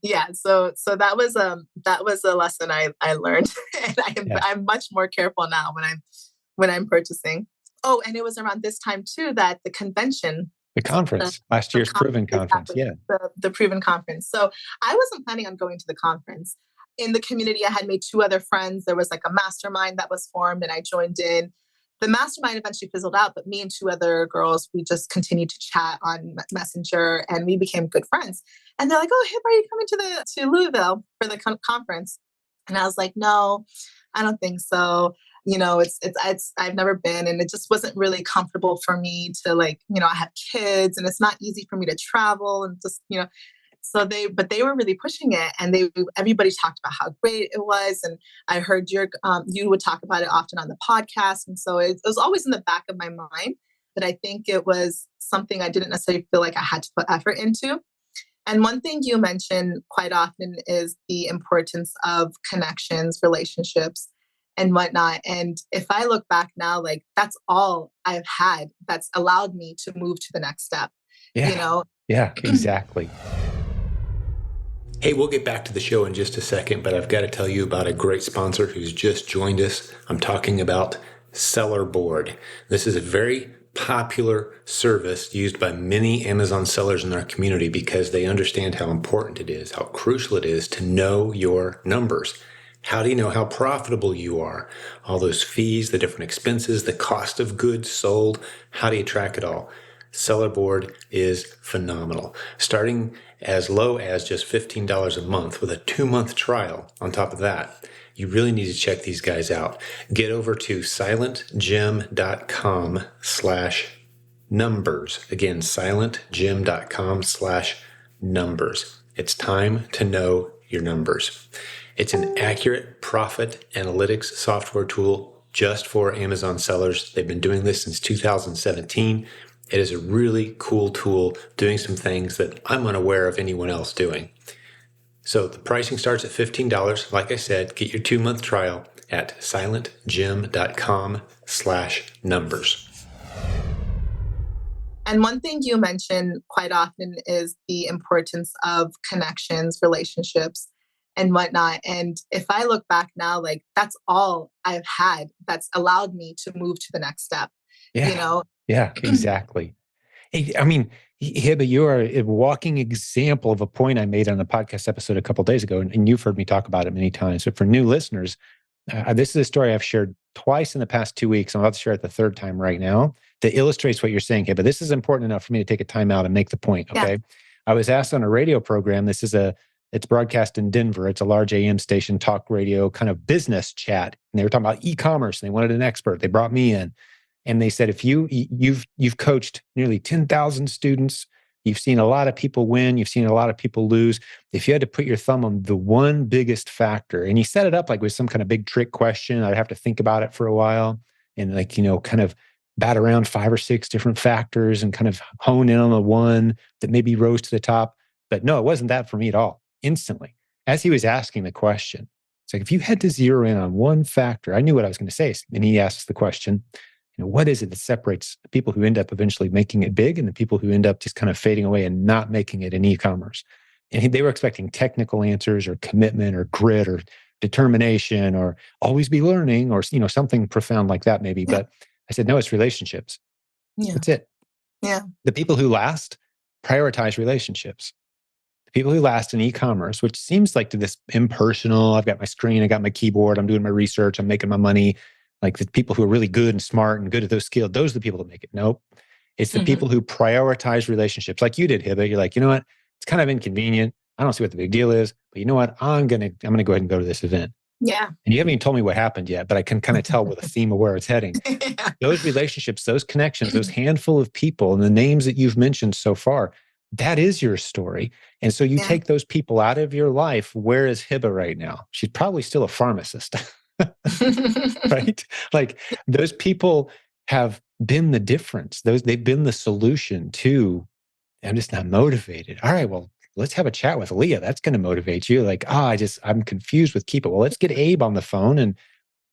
[SPEAKER 2] Yeah. So that was a lesson I learned, and I'm much more careful now when I'm purchasing. Oh, and it was around this time too that the convention,
[SPEAKER 1] the conference, last year's Proven conference.
[SPEAKER 2] Exactly, the Proven conference. So I wasn't planning on going to the conference. In the community, I had made 2 other friends. There was like a mastermind that was formed, and I joined in. The mastermind eventually fizzled out, but me and 2 other girls, we just continued to chat on Messenger and we became good friends. And they're like, "Oh, Hibba, are you coming to Louisville for the conference?" And I was like, "No, I don't think so. I've never been, and it just wasn't really comfortable for me to I have kids and it's not easy for me to travel and just, So they were really pushing it, and everybody talked about how great it was. And I heard you would talk about it often on the podcast. And so it was always in the back of my mind, but I think it was something I didn't necessarily feel like I had to put effort into. And one thing you mention quite often is the importance of connections, relationships, and whatnot. And if I look back now, like that's all I've had that's allowed me to move to the next step.
[SPEAKER 1] Yeah. Yeah, exactly. Hey, we'll get back to the show in just a second, but I've got to tell you about a great sponsor who's just joined us. I'm talking about Seller Board. This is a very popular service used by many Amazon sellers in our community because they understand how important it is, how crucial it is to know your numbers. How do you know how profitable you are? All those fees, the different expenses, the cost of goods sold. How do you track it all? Seller Board is phenomenal. Starting as low as just $15 a month with a 2-month trial on top of that. You really need to check these guys out. Get over to silentjim.com/numbers. Again, silentjim.com/numbers. It's time to know your numbers. It's an accurate profit analytics software tool just for Amazon sellers. They've been doing this since 2017. It is a really cool tool doing some things that I'm unaware of anyone else doing. So the pricing starts at $15. Like I said, get your 2-month trial at silentjimdotcom/numbers.
[SPEAKER 2] And one thing you mention quite often is the importance of connections, relationships, and whatnot. And if I look back now, like that's all I've had that's allowed me to move to the next step, you
[SPEAKER 1] Yeah.
[SPEAKER 2] know?
[SPEAKER 1] Yeah, exactly. Hey, I mean, Hibba, you are a walking example of a point I made on a podcast episode a couple of days ago, and you've heard me talk about it many times. But for new listeners, this is a story I've shared twice in the past 2 weeks. I'm about to share it the third time right now that illustrates what you're saying, Hibba. This is important enough for me to take a time out and make the point.
[SPEAKER 2] Yeah.
[SPEAKER 1] Okay. I was asked on a radio program. It's broadcast in Denver. It's a large AM station, talk radio, kind of business chat. And they were talking about e-commerce and they wanted an expert. They brought me in. And they said, if you've coached nearly 10,000 students, you've seen a lot of people win, you've seen a lot of people lose. If you had to put your thumb on the one biggest factor, and he set it up like with some kind of big trick question, I'd have to think about it for a while and kind of bat around 5 or 6 different factors and kind of hone in on the one that maybe rose to the top. But no, it wasn't that for me at all. Instantly, as he was asking the question, it's like, if you had to zero in on one factor, I knew what I was going to say. And he asks the question, what is it that separates the people who end up eventually making it big and the people who end up just kind of fading away and not making it in e-commerce? And they were expecting technical answers or commitment or grit or determination or always be learning or, something profound like that maybe.
[SPEAKER 2] Yeah.
[SPEAKER 1] But I said, no, it's relationships.
[SPEAKER 2] Yeah.
[SPEAKER 1] That's it.
[SPEAKER 2] Yeah.
[SPEAKER 1] The people who last prioritize relationships. The people who last in e-commerce, which seems like to this impersonal, I've got my screen, I got my keyboard, I'm doing my research, I'm making my money. Like the people who are really good and smart and good at those skills, those are the people that make it. Nope. It's the people who prioritize relationships like you did, Hibba. You're like, you know what? It's kind of inconvenient. I don't see what the big deal is, but you know what? I'm gonna go ahead and go to this event.
[SPEAKER 2] Yeah.
[SPEAKER 1] And you haven't even told me what happened yet, but I can kind of tell with the theme of where it's heading.
[SPEAKER 2] Yeah.
[SPEAKER 1] Those relationships, those connections, those handful of people and the names that you've mentioned so far, that is your story. And so you take those people out of your life. Where is Hibba right now? She's probably still a pharmacist. Right? Like those people have been the difference. They've been the solution to, I'm just not motivated. All right, well, let's have a chat with Leah. That's going to motivate you. Like, I'm confused with Keep It. Well, let's get Abe on the phone and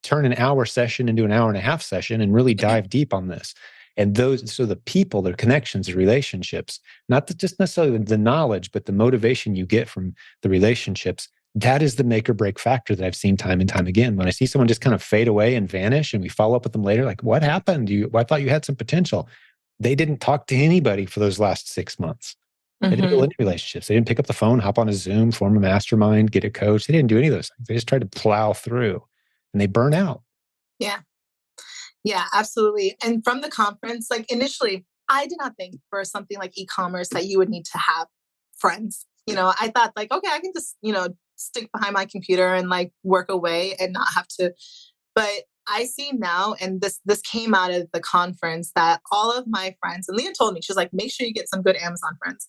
[SPEAKER 1] turn an hour session into an hour and a half session and really dive deep on this. And so the people, the connections, the relationships, not just necessarily the knowledge, but the motivation you get from the relationships, that is the make or break factor that I've seen time and time again. When I see someone just kind of fade away and vanish and we follow up with them later, like, what happened? I thought you had some potential. They didn't talk to anybody for those last 6 months. They didn't build any relationships. They didn't pick up the phone, hop on a Zoom, form a mastermind, get a coach. They didn't do any of those things. They just tried to plow through and they burn out.
[SPEAKER 2] Yeah. Yeah, absolutely. And from the conference, like initially, I did not think for something like e-commerce that you would need to have friends. I thought like, okay, I can just, stick behind my computer and like work away and not have to. But I see now, and this came out of the conference, that all of my friends, and Leah told me, she's like, make sure you get some good Amazon friends.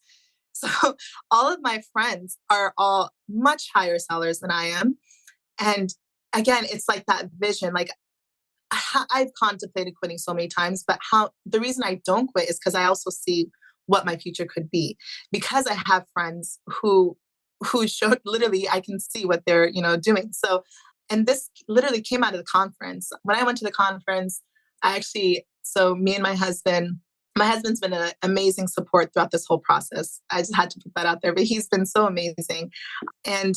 [SPEAKER 2] So all of my friends are all much higher sellers than I am. And again, it's like that vision, like I've contemplated quitting so many times, but the reason I don't quit is because I also see what my future could be, because I have friends who showed, literally I can see what they're, doing. So, and this literally came out of the conference. When I went to the conference, so me and my husband's been an amazing support throughout this whole process. I just had to put that out there, but he's been so amazing. And,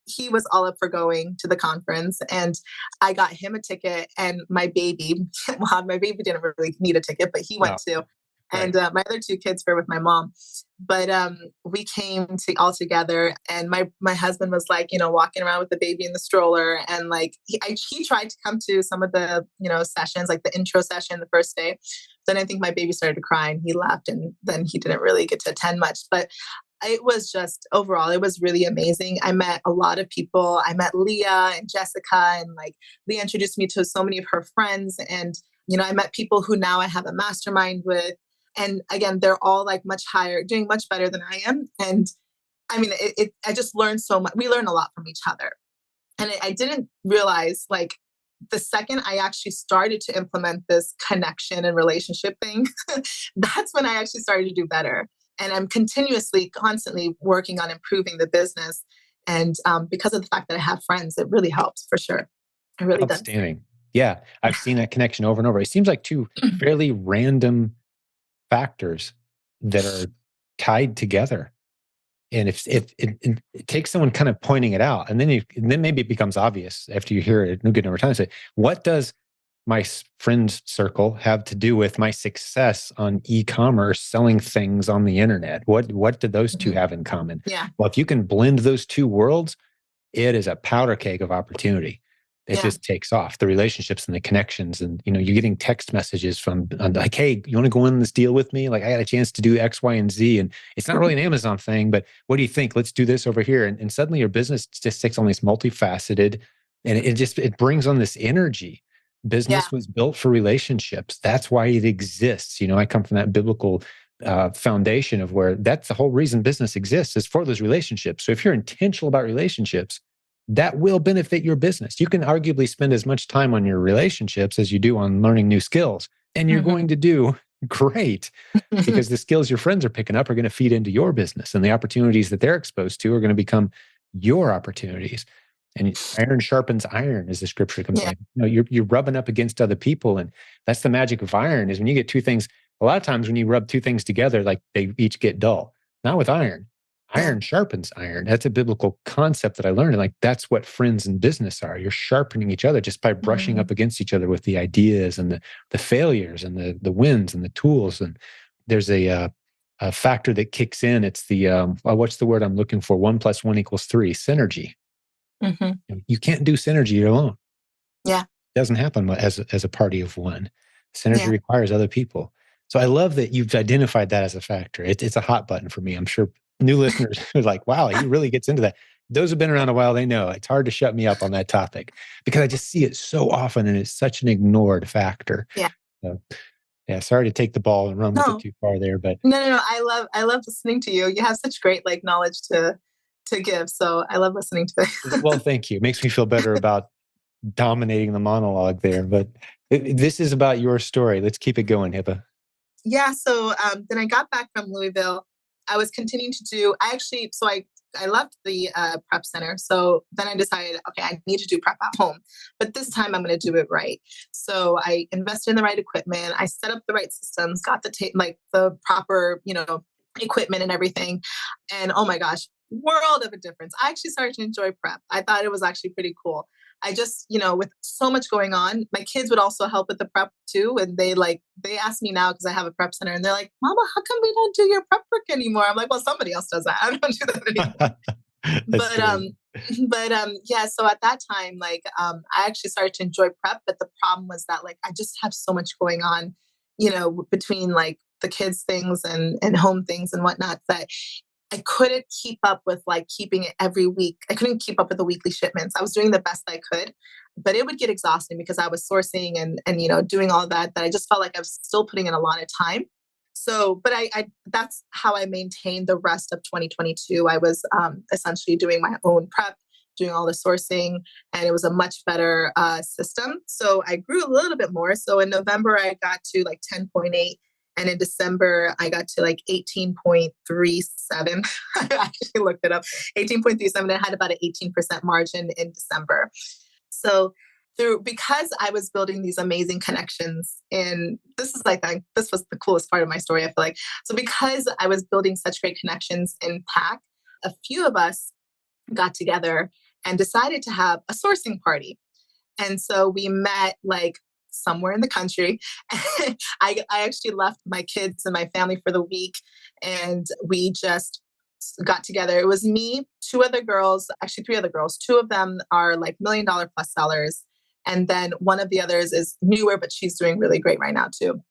[SPEAKER 2] he was all up for going to the conference, and I got him a ticket, and my baby, well, my baby didn't really need a ticket, but he went too. And my other 2 kids were with my mom. But we came all together, and my husband was like, walking around with the baby in the stroller. And like, he tried to come to some of the, sessions, like the intro session the first day. Then I think my baby started to cry and he left, and then he didn't really get to attend much. But it was just, overall, it was really amazing. I met a lot of people. I met Leah and Jessica, and like Leah introduced me to so many of her friends. And, I met people who now I have a mastermind with. And again, they're all like much higher, doing much better than I am. And I mean, I just learned so much. We learn a lot from each other. And I didn't realize, like, the second I actually started to implement this connection and relationship thing, that's when I actually started to do better. And I'm constantly working on improving the business. And because of the fact that I have friends, it really helps for sure. It really does.
[SPEAKER 1] Outstanding. Yeah, I've seen that connection over and over. It seems like two fairly random factors that are tied together. And if it takes someone kind of pointing it out, and then maybe it becomes obvious after you hear it good over time. Say, what does my friend circle have to do with my success on e-commerce, selling things on the internet? What do those two
[SPEAKER 2] Mhm.
[SPEAKER 1] have in common?
[SPEAKER 2] Yeah.
[SPEAKER 1] Well, if you can blend those two worlds, it is a powder keg of opportunity. It
[SPEAKER 2] Yeah.
[SPEAKER 1] just takes off, the relationships and the connections. And, you're getting text messages from like, hey, you want to go in this deal with me? Like, I got a chance to do X, Y, and Z. And it's not really an Amazon thing, but what do you think? Let's do this over here. And suddenly your business just takes on this multifaceted, and it brings on this energy.
[SPEAKER 2] Yeah.
[SPEAKER 1] Business was built for relationships. That's why it exists. I come from that biblical foundation of where that's the whole reason business exists, is for those relationships. So if you're intentional about relationships, that will benefit your business. You can arguably spend as much time on your relationships as you do on learning new skills, and you're
[SPEAKER 2] Mhm.
[SPEAKER 1] going to do great, because the skills your friends are picking up are going to feed into your business, and the opportunities that they're exposed to are going to become your opportunities. And iron sharpens iron, as the scripture comes
[SPEAKER 2] Yeah.
[SPEAKER 1] like. You're rubbing up against other people, and that's the magic of iron. Is when you get two things. A lot of times when you rub two things together, like, they each get dull. Not with iron.
[SPEAKER 2] Yeah.
[SPEAKER 1] Iron sharpens iron. That's a biblical concept that I learned. And like, that's what friends in business are. You're sharpening each other just by brushing up
[SPEAKER 2] Mhm.
[SPEAKER 1] against each other with the ideas and the failures and the wins and the tools. And there's a factor that kicks in. It's the what's the word I'm looking for? 1+1 = 3. Synergy.
[SPEAKER 2] Mhm.
[SPEAKER 1] You can't do synergy alone.
[SPEAKER 2] Yeah.
[SPEAKER 1] It doesn't happen as a party of one. Synergy
[SPEAKER 2] Yeah.
[SPEAKER 1] requires other people. So I love that you've identified that as a factor. It's a hot button for me. I'm sure new listeners are like, wow, he really gets into that. Those who've been around a while, they know it's hard to shut me up on that topic, because I just see it so often and it's such an ignored factor.
[SPEAKER 2] Yeah.
[SPEAKER 1] So, yeah, sorry to take the ball and run with it
[SPEAKER 2] No.
[SPEAKER 1] too far there, but
[SPEAKER 2] No. I love listening to you. You have such great knowledge to give. So I love listening to
[SPEAKER 1] well,
[SPEAKER 2] it.
[SPEAKER 1] thank you. It makes me feel better about dominating the monologue there. But this is about your story. Let's keep it going, Hibba.
[SPEAKER 2] Yeah. So then I got back from Louisville. I was continuing to do. I left the prep center. So then I decided, okay, I need to do prep at home, but this time I'm going to do it right. So I invested in the right equipment. I set up the right systems, got the proper equipment and everything. And oh my gosh, world of a difference. I actually started to enjoy prep. I thought it was actually pretty cool. I just, with so much going on, my kids would also help with the prep too. And they ask me now because I have a prep center, and they're like, Mama, how come we don't do your prep work anymore? I'm like, well, somebody else does that. I don't do that anymore.
[SPEAKER 1] That's
[SPEAKER 2] But
[SPEAKER 1] great.
[SPEAKER 2] yeah, so at that time, I actually started to enjoy prep, but the problem was that I just have so much going on, between the kids things and home things and whatnot, that I couldn't keep up with keeping it every week. I couldn't keep up with the weekly shipments. I was doing the best I could, but it would get exhausting because I was sourcing and doing all that I just felt like I was still putting in a lot of time. So, but I that's how I maintained the rest of 2022. I was essentially doing my own prep, doing all the sourcing, and it was a much better system. So I grew a little bit more. So in November, I got to 10.8. And in December, I got to 18.37. I actually looked it up. 18.37. I had about an 18% margin in December. So because I was building these amazing connections, and this was the coolest part of my story, I feel like. So because I was building such great connections in PAC, a few of us got together and decided to have a sourcing party. And so we met somewhere in the country. I actually left my kids and my family for the week, and we just got together. It was me, two other girls, actually three other girls. Two of them are $1 million plus sellers. And then one of the others is newer, but she's doing really great right now too.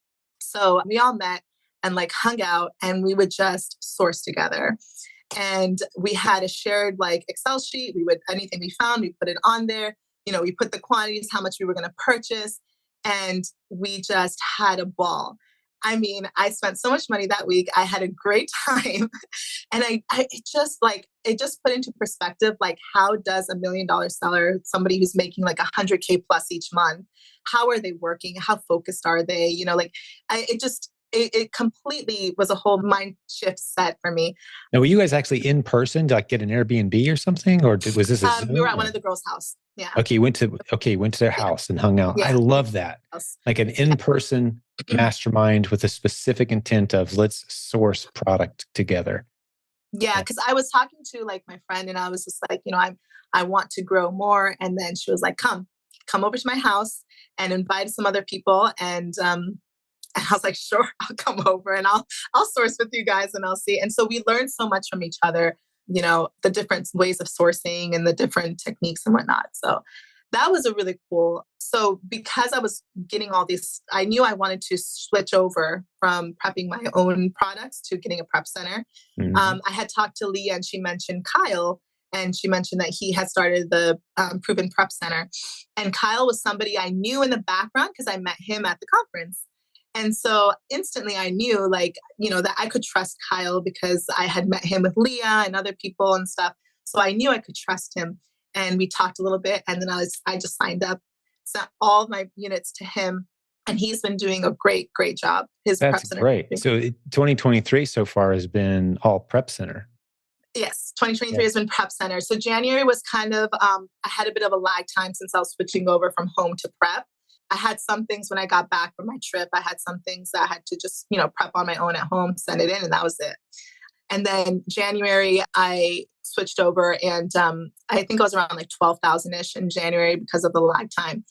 [SPEAKER 2] So we all met and hung out, and we would just source together. And we had a shared Excel sheet. Anything we found, we put it on there. We put the quantities, how much we were going to purchase, and we just had a ball. I mean, I spent so much money that week. I had a great time. And it just put into perspective, how does $1 million seller, somebody who's making 100K plus each month, how are they working? How focused are they? It just, it completely was a whole mind shift set for me.
[SPEAKER 1] Now, were you guys actually in person to like get an Airbnb or something, or was this a
[SPEAKER 2] We were
[SPEAKER 1] Zoom?
[SPEAKER 2] at one
[SPEAKER 1] Or?
[SPEAKER 2] of the girls' house. Yeah.
[SPEAKER 1] Okay, you went to their
[SPEAKER 2] Yeah.
[SPEAKER 1] house and hung out. I
[SPEAKER 2] Yeah.
[SPEAKER 1] love that.
[SPEAKER 2] House.
[SPEAKER 1] Like an in-person mastermind with a specific intent of let's source product together.
[SPEAKER 2] Yeah, because I was talking to like my friend, and I was just like, I want to grow more. And then she was like, come over to my house, and invite some other people. And I was like, sure, I'll come over and I'll source with you guys and I'll see. And so we learned so much from each other, the different ways of sourcing and the different techniques and whatnot. So that was a really cool. So because I was getting all these, I knew I wanted to switch over from prepping my own products to getting a prep center.
[SPEAKER 1] Mhm.
[SPEAKER 2] I had talked to Leah, and she mentioned Kyle, and she mentioned that he had started the Proven Prep Center. And Kyle was somebody I knew in the background because I met him at the conference. And so instantly I knew that I could trust Kyle because I had met him with Leah and other people and stuff. So I knew I could trust him. And we talked a little bit, and then I just signed up, sent all of my units to him. And he's been doing a great, great job. His
[SPEAKER 1] That's
[SPEAKER 2] prep center.
[SPEAKER 1] great. So 2023 so far has been all prep center.
[SPEAKER 2] Yes, 2023 has been prep center. So January was kind of, I had a bit of a lag time since I was switching over from home to prep. I had some things when I got back from my trip. I had some things that I had to just, prep on my own at home, send it in, and that was it. And then January, I switched over, and I think I was around like 12,000-ish in January because of the lag time.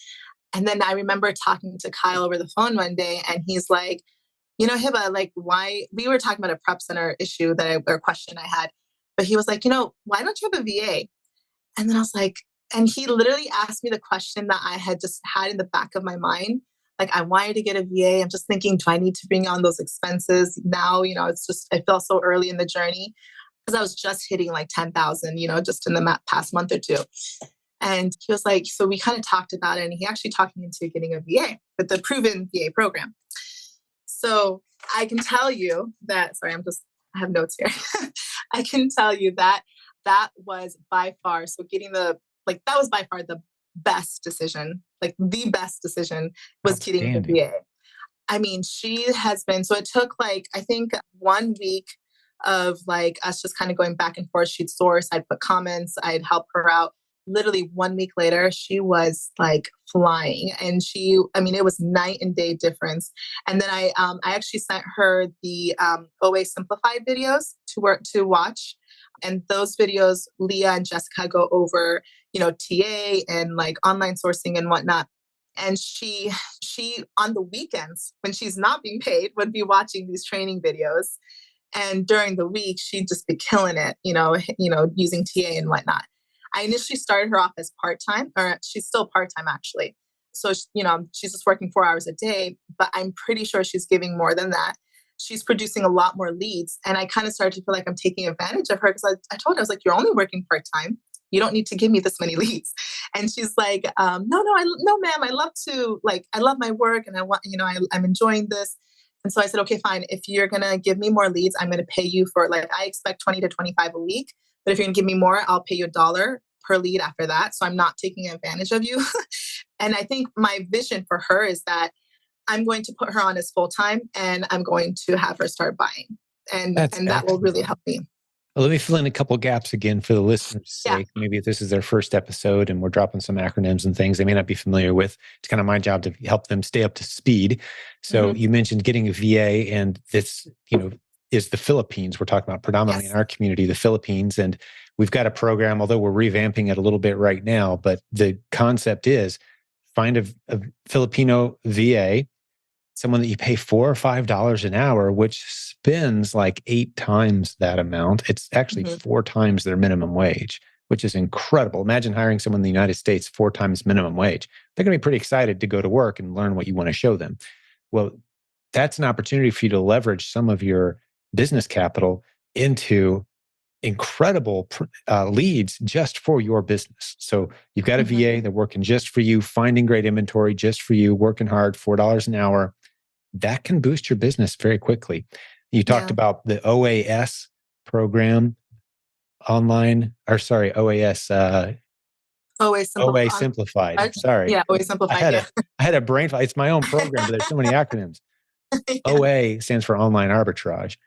[SPEAKER 2] And then I remember talking to Kyle over the phone one day, and he's like, Hibba, like, why? We were talking about a prep center issue or question I had, but he was like, why don't you have a VA? And then I was like, and he literally asked me the question that I had just had in the back of my mind. Like, I wanted to get a VA. I'm just thinking, do I need to bring on those expenses now? It's just, I feel so early in the journey because I was just hitting like 10,000, just in the past month or two. And he was like, so we kind of talked about it, and he actually talked me into getting a VA with the Proven VA program. So I can tell you that, sorry, I have notes here. I can tell you that was by far, so that was by far the best decision, like the best decision was getting the VA. I mean, she has been, so it took like, I think 1 week of like us just kind of going back and forth. She'd source, I'd put comments, I'd help her out. Literally 1 week later, she was like flying, and it was night and day difference. And then I actually sent her the OA Simplified videos to watch. And those videos, Leah and Jessica go over, TA and like online sourcing and whatnot. And she on the weekends when she's not being paid would be watching these training videos. And during the week, she'd just be killing it, using TA and whatnot. I initially started her off as part-time, or she's still part-time actually. So, she's just working 4 hours a day, but I'm pretty sure she's giving more than that. She's producing a lot more leads. And I kind of started to feel like I'm taking advantage of her because I told her, I was like, you're only working part-time. You don't need to give me this many leads. And she's like, no, ma'am, I love my work, and I want, I'm enjoying this. And so I said, okay, fine. If you're going to give me more leads, I'm going to pay you for I expect 20 to 25 a week. But if you're going to give me more, I'll pay you $1 per lead after that. So I'm not taking advantage of you. And I think my vision for her is that I'm going to put her on as full-time, and I'm going to have her start buying. And that will really help me.
[SPEAKER 1] Well, let me fill in a couple gaps again for the listeners' sake. Maybe if this is their first episode and we're dropping some acronyms and things they may not be familiar with, it's kind of my job to help them stay up to speed. So you mentioned getting a VA, and this, is the Philippines. We're talking about predominantly in our community, the Philippines. And we've got a program, although we're revamping it a little bit right now, but the concept is find a Filipino VA, someone that you pay $4 or $5 an hour, which spends like 8 times that amount. It's actually 4 times their minimum wage, which is incredible. Imagine hiring someone in the United States 4 times minimum wage. They're going to be pretty excited to go to work and learn what you want to show them. Well, that's an opportunity for you to leverage some of your business capital into incredible leads just for your business. So you've got a VA, they're working just for you, finding great inventory just for you, working hard, $4 an hour. That can boost your business very quickly. You talked about the OAS program online, or sorry, OAS. OA Simplified. Sorry.
[SPEAKER 2] Yeah, OA Simplified.
[SPEAKER 1] I had a brain fly. It's my own program, but there's so many acronyms.
[SPEAKER 2] Yeah.
[SPEAKER 1] OA stands for online arbitrage.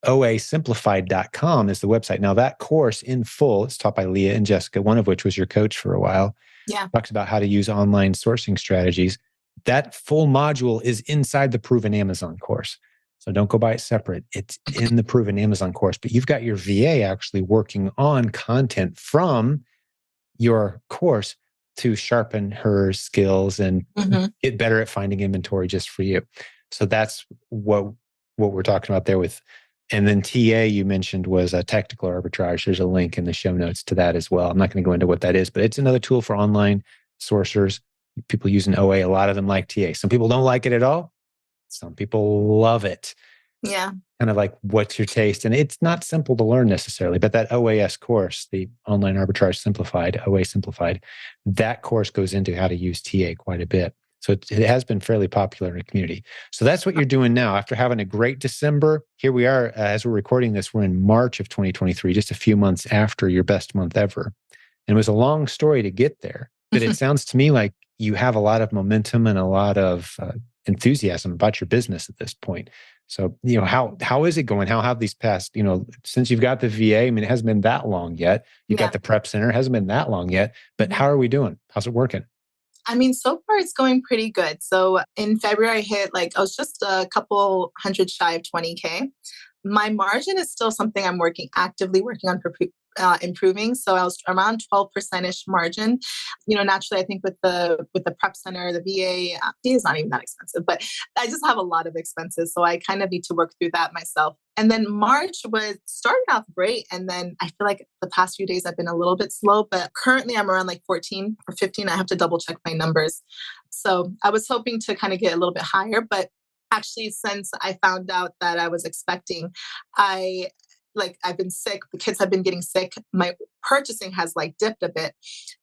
[SPEAKER 1] OAsimplified.com is the website. Now, that course in full is taught by Leah and Jessica, one of which was your coach for a while.
[SPEAKER 2] Yeah.
[SPEAKER 1] Talks about how to use online sourcing strategies. That full module is inside the Proven Amazon course. So don't go buy it separate. It's in the Proven Amazon course, but you've got your VA actually working on content from your course to sharpen her skills and get better at finding inventory just for you. So that's what we're talking about there with. And then TA you mentioned was a tactical arbitrage. There's a link in the show notes to that as well. I'm not going to go into what that is, but it's another tool for online sourcers. People using OA, a lot of them like TA. Some people don't like it at all. Some people love it.
[SPEAKER 2] Yeah.
[SPEAKER 1] Kind of like, what's your taste? And it's not simple to learn necessarily, but that OAS course, the Online Arbitrage Simplified, OA Simplified, that course goes into how to use TA quite a bit. So it has been fairly popular in the community. So that's what you're doing now. After having a great December, here we are, as we're recording this, we're in March of 2023, just a few months after your best month ever. And it was a long story to get there, but it sounds to me like you have a lot of momentum and a lot of enthusiasm about your business at this point. So, how is it going? How have these past, since you've got the VA, I mean, it hasn't been that long yet. You've got the prep center, it hasn't been that long yet, but how are we doing? How's it working?
[SPEAKER 2] I mean, so far it's going pretty good. So in February, I was just a couple hundred shy of 20K. My margin is still something I'm actively working on improving. So I was around 12%ish margin. Naturally, I think with the prep center, the VA is not even that expensive, but I just have a lot of expenses. So I kind of need to work through that myself. And then March started off great. And then I feel like the past few days I've been a little bit slow, but currently I'm around like 14 or 15. I have to double check my numbers. So I was hoping to kind of get a little bit higher, but actually since I found out that I was expecting, I've been sick. The kids have been getting sick. My purchasing has dipped a bit.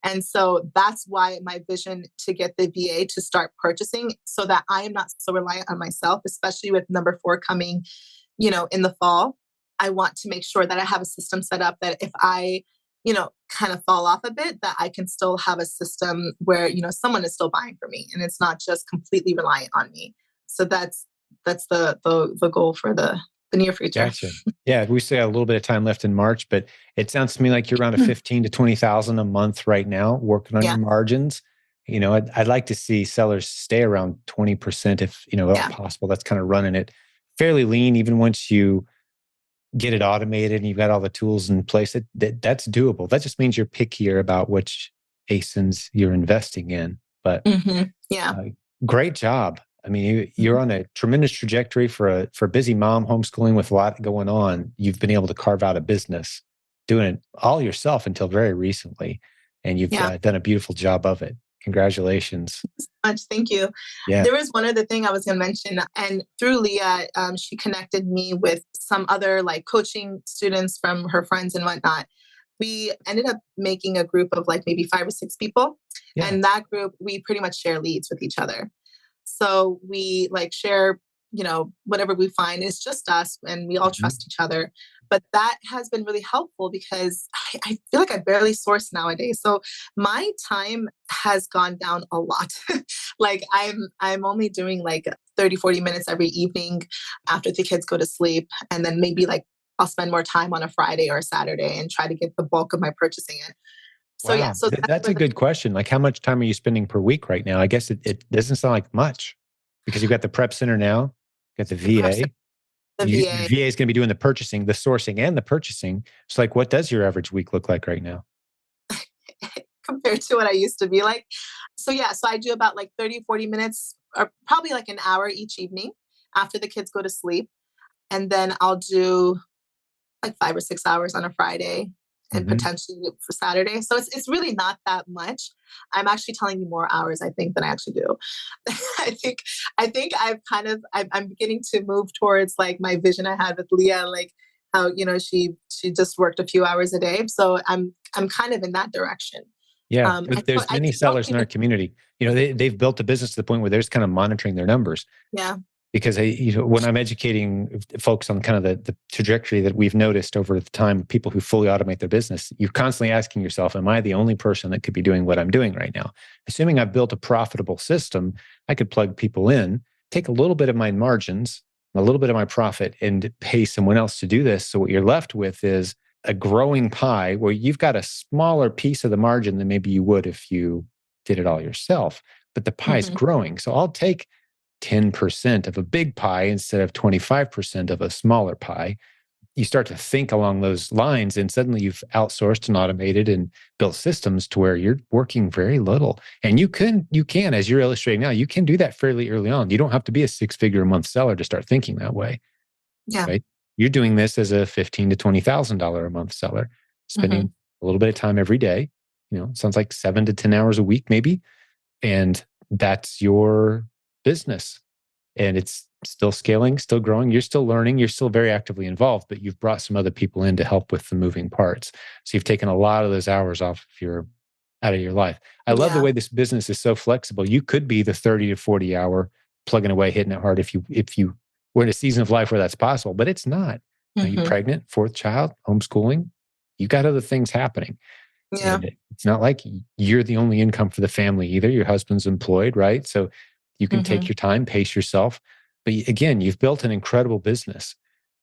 [SPEAKER 2] And so that's why my vision to get the VA to start purchasing so that I am not so reliant on myself, especially with number 4 coming, in the fall. I want to make sure that I have a system set up that if I, kind of fall off a bit, that I can still have a system where, someone is still buying for me and it's not just completely reliant on me. So that's the goal for the near future.
[SPEAKER 1] Gotcha. Yeah, we say a little bit of time left in March, but it sounds to me like you're around a 15 to 20,000 a month right now, working on your margins. I'd like to see sellers stay around 20% if possible. That's kind of running it fairly lean, even once you get it automated and you've got all the tools in place. That's doable. That just means you're pickier about which ASINs you're investing in. But great job. I mean, you're on a tremendous trajectory for a busy mom homeschooling with a lot going on. You've been able to carve out a business, doing it all yourself until very recently, and you've done a beautiful job of it. Congratulations.
[SPEAKER 2] Much. Thank you.
[SPEAKER 1] Yeah.
[SPEAKER 2] There was one other thing I was going to mention, and through Leah, she connected me with some other coaching students from her friends and whatnot. We ended up making a group of maybe 5 or 6 people, and that group we pretty much share leads with each other. So we share, whatever we find. It's just us and we all trust each other. But that has been really helpful because I feel like I barely source nowadays. So my time has gone down a lot. I'm only doing 30, 40 minutes every evening after the kids go to sleep. And then maybe I'll spend more time on a Friday or a Saturday and try to get the bulk of my purchasing in. So
[SPEAKER 1] wow.
[SPEAKER 2] So
[SPEAKER 1] that's a good question. How much time are you spending per week right now? I guess it doesn't sound like much because you've got the prep center now, you've got the VA.
[SPEAKER 2] The
[SPEAKER 1] Your
[SPEAKER 2] VA.
[SPEAKER 1] VA is going to be doing the purchasing, the sourcing, and the purchasing. So what does your average week look like right now?
[SPEAKER 2] Compared to what I used to be like. So I do about 30, 40 minutes or probably an hour each evening after the kids go to sleep. And then I'll do 5 or 6 hours on a Friday and potentially for Saturday. So it's really not that much. I'm actually telling you more hours, I think, than I actually do. I think I'm beginning to move towards my vision I had with Leah, how, she just worked a few hours a day. So I'm kind of in that direction.
[SPEAKER 1] Yeah. There's many sellers in our community. They've built a business to the point where they're just kind of monitoring their numbers.
[SPEAKER 2] Yeah.
[SPEAKER 1] Because when I'm educating folks on kind of the trajectory that we've noticed over the time, people who fully automate their business, you're constantly asking yourself, am I the only person that could be doing what I'm doing right now? Assuming I've built a profitable system, I could plug people in take a little bit of my margins, a little bit of my profit, and pay someone else to do this. So what you're left with is a growing pie where you've got a smaller piece of the margin than maybe you would if you did it all yourself, but the pie is growing. So I'll take 10% of a big pie instead of 25% of a smaller pie. You start to think along those lines, and suddenly you've outsourced and automated and built systems to where you're working very little. And you can, as you're illustrating now, you can do that fairly early on. You don't have to be a 6-figure a month seller to start thinking that way.
[SPEAKER 2] Yeah.
[SPEAKER 1] Right? You're doing this as a $15,000 to $20,000 a month seller, spending a little bit of time every day. Sounds like 7 to 10 hours a week, maybe. And that's your business. And it's still scaling, still growing. You're still learning. You're still very actively involved, but you've brought some other people in to help with the moving parts. So you've taken a lot of those hours off out of your life. I love the way this business is so flexible. You could be the 30 to 40 hour plugging away, hitting it hard if you were in a season of life where that's possible, but it's not. You're pregnant, 4th child, homeschooling. You got other things happening.
[SPEAKER 2] Yeah.
[SPEAKER 1] And it's not like you're the only income for the family either. Your husband's employed, right? So you can take your time, pace yourself. But again, you've built an incredible business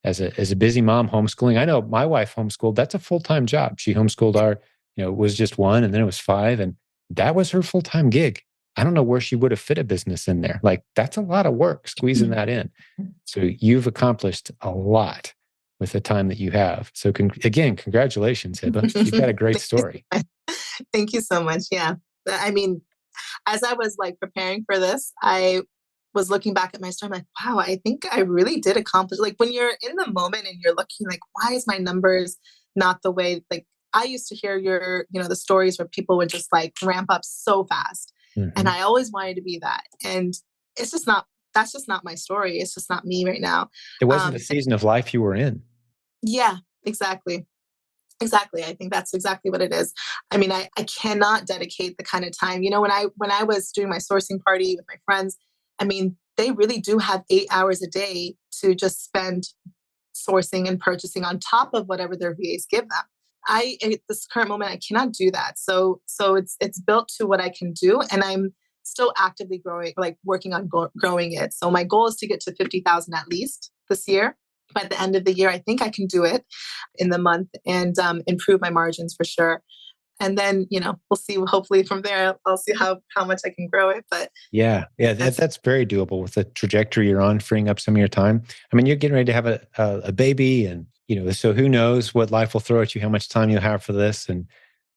[SPEAKER 1] as a busy mom homeschooling. I know my wife homeschooled. That's a full-time job. She homeschooled it was just 1 and then it was 5. And that was her full-time gig. I don't know where she would have fit a business in there. Like, that's a lot of work squeezing that in. So you've accomplished a lot with the time that you have. So again, congratulations, Hibba. You've got a great story.
[SPEAKER 2] Thank you so much. Yeah. I mean, as I was like preparing for this, I was looking back at my story. I'm like, wow, I think I really did accomplish. Like, when you're in the moment and you're looking like, why is my numbers not the way, like, I used to hear the stories where people would just like ramp up so fast. And I always wanted to be that. And that's just not my story. It's just not me right now.
[SPEAKER 1] It wasn't the season of life you were in.
[SPEAKER 2] Yeah, exactly. Exactly. I think that's exactly what it is. I mean, I cannot dedicate the kind of time, when I was doing my sourcing party with my friends, I mean, they really do have 8 hours a day to just spend sourcing and purchasing on top of whatever their VAs give them. At this current moment, I cannot do that. So it's built to what I can do. And I'm still actively growing, like working on growing it. So my goal is to get to 50,000 at least this year. By the end of the year, I think I can do it in the month and improve my margins for sure. And then, we'll see. Hopefully from there, I'll see how much I can grow it. But
[SPEAKER 1] that's very doable with the trajectory you're on, freeing up some of your time. I mean, you're getting ready to have a baby, and so who knows what life will throw at you, how much time you'll have for this, and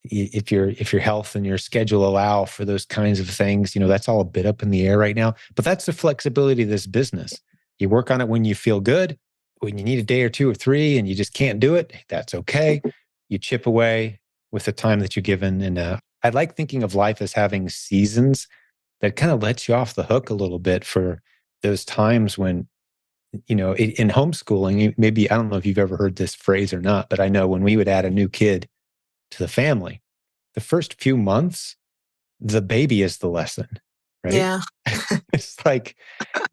[SPEAKER 1] if your health and your schedule allow for those kinds of things, that's all a bit up in the air right now. But that's the flexibility of this business. You work on it when you feel good. When you need a day or 2 or 3 and you just can't do it, that's okay. You chip away with the time that you're given. And I like thinking of life as having seasons that kind of lets you off the hook a little bit for those times when, in homeschooling, maybe, I don't know if you've ever heard this phrase or not, but I know when we would add a new kid to the family, the first few months, the baby is the lesson, right?
[SPEAKER 2] Yeah.
[SPEAKER 1] It's like,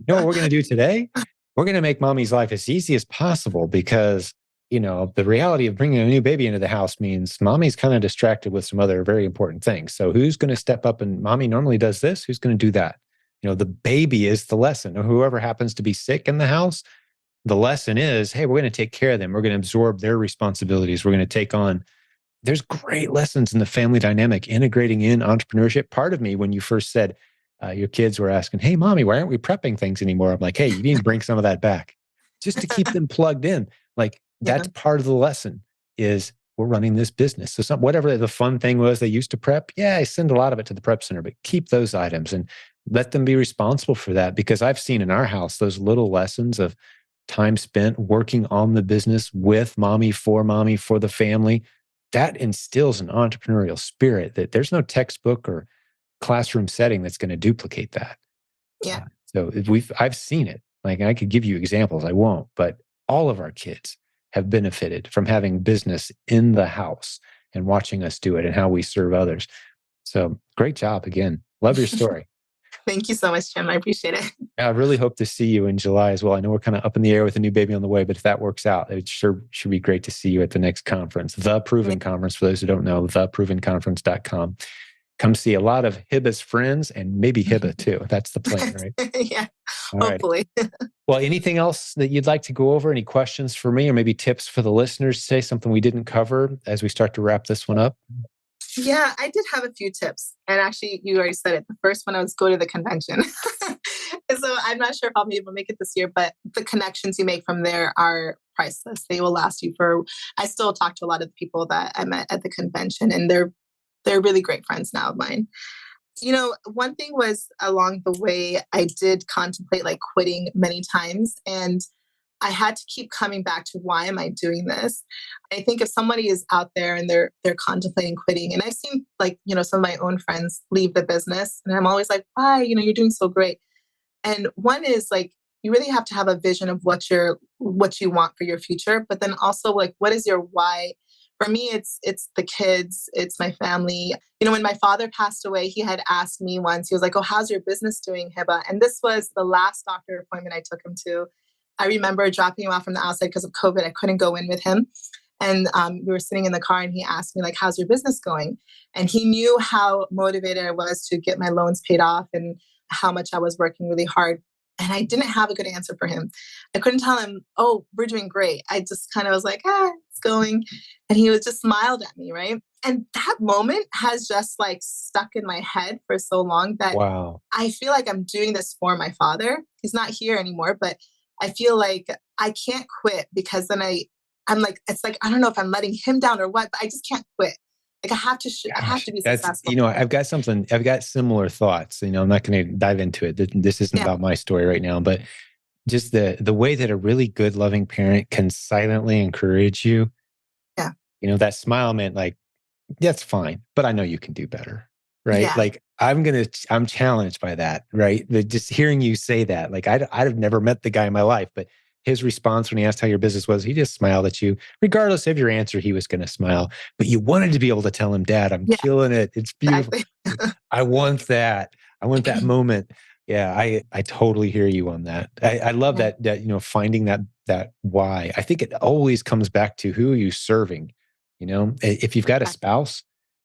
[SPEAKER 1] what we're going to do today? We're going to make mommy's life as easy as possible because, the reality of bringing a new baby into the house means mommy's kind of distracted with some other very important things. So who's going to step up, and mommy normally does this? Who's going to do that? The baby is the lesson, or whoever happens to be sick in the house. The lesson is, hey, we're going to take care of them. We're going to absorb their responsibilities. We're going to take on. There's great lessons in the family dynamic, integrating in entrepreneurship. Part of me, when you first said, your kids were asking, hey, mommy, why aren't we prepping things anymore? I'm like, hey, you need to bring some of that back just to keep them plugged in. Like, that's part of the lesson is we're running this business. So whatever the fun thing was they used to prep, I send a lot of it to the prep center, but keep those items and let them be responsible for that. Because I've seen in our house those little lessons of time spent working on the business with mommy, for the family. That instills an entrepreneurial spirit that there's no textbook or classroom setting that's going to duplicate that.
[SPEAKER 2] Yeah.
[SPEAKER 1] So I've seen it. Like, I could give you examples. I won't, but all of our kids have benefited from having business in the house and watching us do it and how we serve others. So great job again. Love your story.
[SPEAKER 2] Thank you so much, Jim. I appreciate it.
[SPEAKER 1] I really hope to see you in July as well. I know we're kind of up in the air with a new baby on the way, but if that works out, it sure should be great to see you at the next conference, The Proven Conference. For those who don't know, theprovenconference.com. come see a lot of Hibba's friends and maybe Hibba too. That's the plan, right?
[SPEAKER 2] Yeah,
[SPEAKER 1] All right.
[SPEAKER 2] hopefully.
[SPEAKER 1] Well, anything else that you'd like to go over? Any questions for me or maybe tips for the listeners? Say something we didn't cover as we start to wrap this one up?
[SPEAKER 2] Yeah, I did have a few tips. And actually, you already said it. The first one was go to the convention. And so I'm not sure if I'll be able to make it this year, but the connections you make from there are priceless. They will last you for, I still talk to a lot of the people that I met at the convention, and they're really great friends now of mine. One thing was along the way, I did contemplate like quitting many times. And I had to keep coming back to why am I doing this? I think if somebody is out there and they're contemplating quitting, and I've seen like, some of my own friends leave the business, and I'm always like, why? You're doing so great. And one is like you really have to have a vision of what you want for your future, but then also like what is your why? For me, it's the kids, it's my family. When my father passed away, he had asked me once, he was like, "Oh, how's your business doing, Hibba?" And this was the last doctor appointment I took him to. I remember dropping him off from the outside because of COVID. I couldn't go in with him. And we were sitting in the car and he asked me like, "How's your business going?" And he knew how motivated I was to get my loans paid off and how much I was working really hard. And I didn't have a good answer for him. I couldn't tell him, "Oh, we're doing great." I just kind of was like, it's going. And he was just smiled at me, right? And that moment has just like stuck in my head for so long that
[SPEAKER 1] Wow.
[SPEAKER 2] I feel like I'm doing this for my father. He's not here anymore, but I feel like I can't quit because then I'm like, it's like, I don't know if I'm letting him down or what, but I just can't quit. Like I have to, I have
[SPEAKER 1] Gosh,
[SPEAKER 2] to be
[SPEAKER 1] that's,
[SPEAKER 2] successful.
[SPEAKER 1] I've got similar thoughts. I'm not going to dive into it. This isn't
[SPEAKER 2] Yeah.
[SPEAKER 1] about my story right now, but just the way that a really good, loving parent can silently encourage you.
[SPEAKER 2] Yeah.
[SPEAKER 1] That smile meant like, that's fine, but I know you can do better. Right.
[SPEAKER 2] Yeah.
[SPEAKER 1] Like I'm challenged by that. Right. Just hearing you say that, like I'd have never met the guy in my life, but his response when he asked how your business was, he just smiled at you. Regardless of your answer, he was going to smile. But you wanted to be able to tell him, "Dad, I'm
[SPEAKER 2] Yeah.
[SPEAKER 1] killing it. It's beautiful.
[SPEAKER 2] Exactly.
[SPEAKER 1] I want that. I want that moment." Yeah, I totally hear you on that. I love
[SPEAKER 2] Yeah.
[SPEAKER 1] that finding that why. I think it always comes back to who are you serving. If you've got a spouse,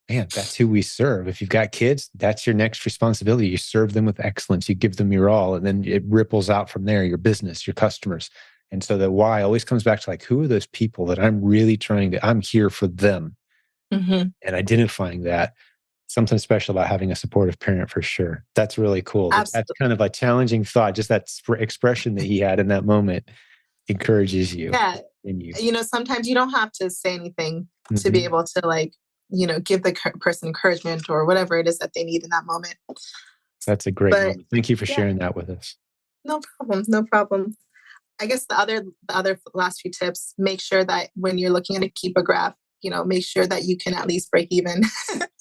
[SPEAKER 1] man, that's who we serve. If you've got kids, that's your next responsibility. You serve them with excellence. You give them your all, and then it ripples out from there, your business, your customers. And so the why always comes back to like, who are those people that I'm here for them,
[SPEAKER 2] Mm-hmm.
[SPEAKER 1] and identifying that. Something special about having a supportive parent for sure. That's really cool. That's
[SPEAKER 2] Absolutely.
[SPEAKER 1] kind of a challenging thought. Just that expression that he had in that moment encourages you
[SPEAKER 2] Yeah.
[SPEAKER 1] in you.
[SPEAKER 2] Sometimes you don't have to say anything to be
[SPEAKER 1] Mhm.
[SPEAKER 2] able to like, give the person encouragement or whatever it is that they need in that moment.
[SPEAKER 1] That's a great
[SPEAKER 2] But
[SPEAKER 1] moment. Thank you for
[SPEAKER 2] yeah,
[SPEAKER 1] sharing that with us.
[SPEAKER 2] no problem. No problem. I guess the other last few tips, make sure that when you're looking at a keep a graph, make sure that you can at least break even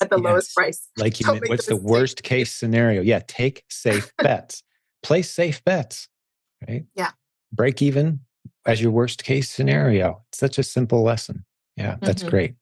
[SPEAKER 2] at the lowest
[SPEAKER 1] Yes.
[SPEAKER 2] price.
[SPEAKER 1] Like you
[SPEAKER 2] Don't
[SPEAKER 1] meant,
[SPEAKER 2] make the
[SPEAKER 1] what's the
[SPEAKER 2] mistake.
[SPEAKER 1] worst case scenario? Yeah, take safe bets. Place safe bets, right?
[SPEAKER 2] Yeah.
[SPEAKER 1] Break even as your worst case scenario. It's such a simple lesson. Yeah, that's
[SPEAKER 2] Hmm.
[SPEAKER 1] great.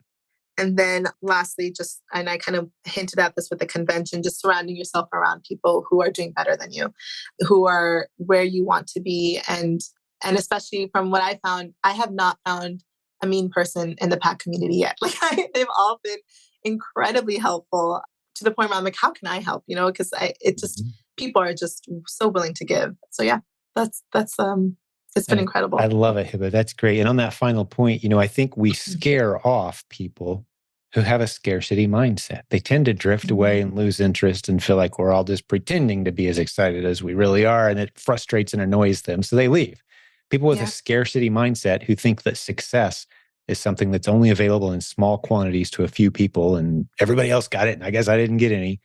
[SPEAKER 2] And then lastly, and I kind of hinted at this with the convention, just surrounding yourself around people who are doing better than you, who are where you want to be. And especially from what I found, I have not found a mean person in the pack community yet. Like they've all been incredibly helpful to the point where I'm like, how can I help? Because
[SPEAKER 1] Mhm.
[SPEAKER 2] people are just so willing to give. So yeah, that's it's been
[SPEAKER 1] I
[SPEAKER 2] incredible.
[SPEAKER 1] love it, Hibba. That's great. And on that final point, I think we scare off people who have a scarcity mindset. They tend to drift away
[SPEAKER 2] Mhm.
[SPEAKER 1] and lose interest and feel like we're all just pretending to be as excited as we really are. And it frustrates and annoys them. So they leave. People with a
[SPEAKER 2] Yeah.
[SPEAKER 1] scarcity mindset who think that success is something that's only available in small quantities to a few people and everybody else got it. And I guess I didn't get any.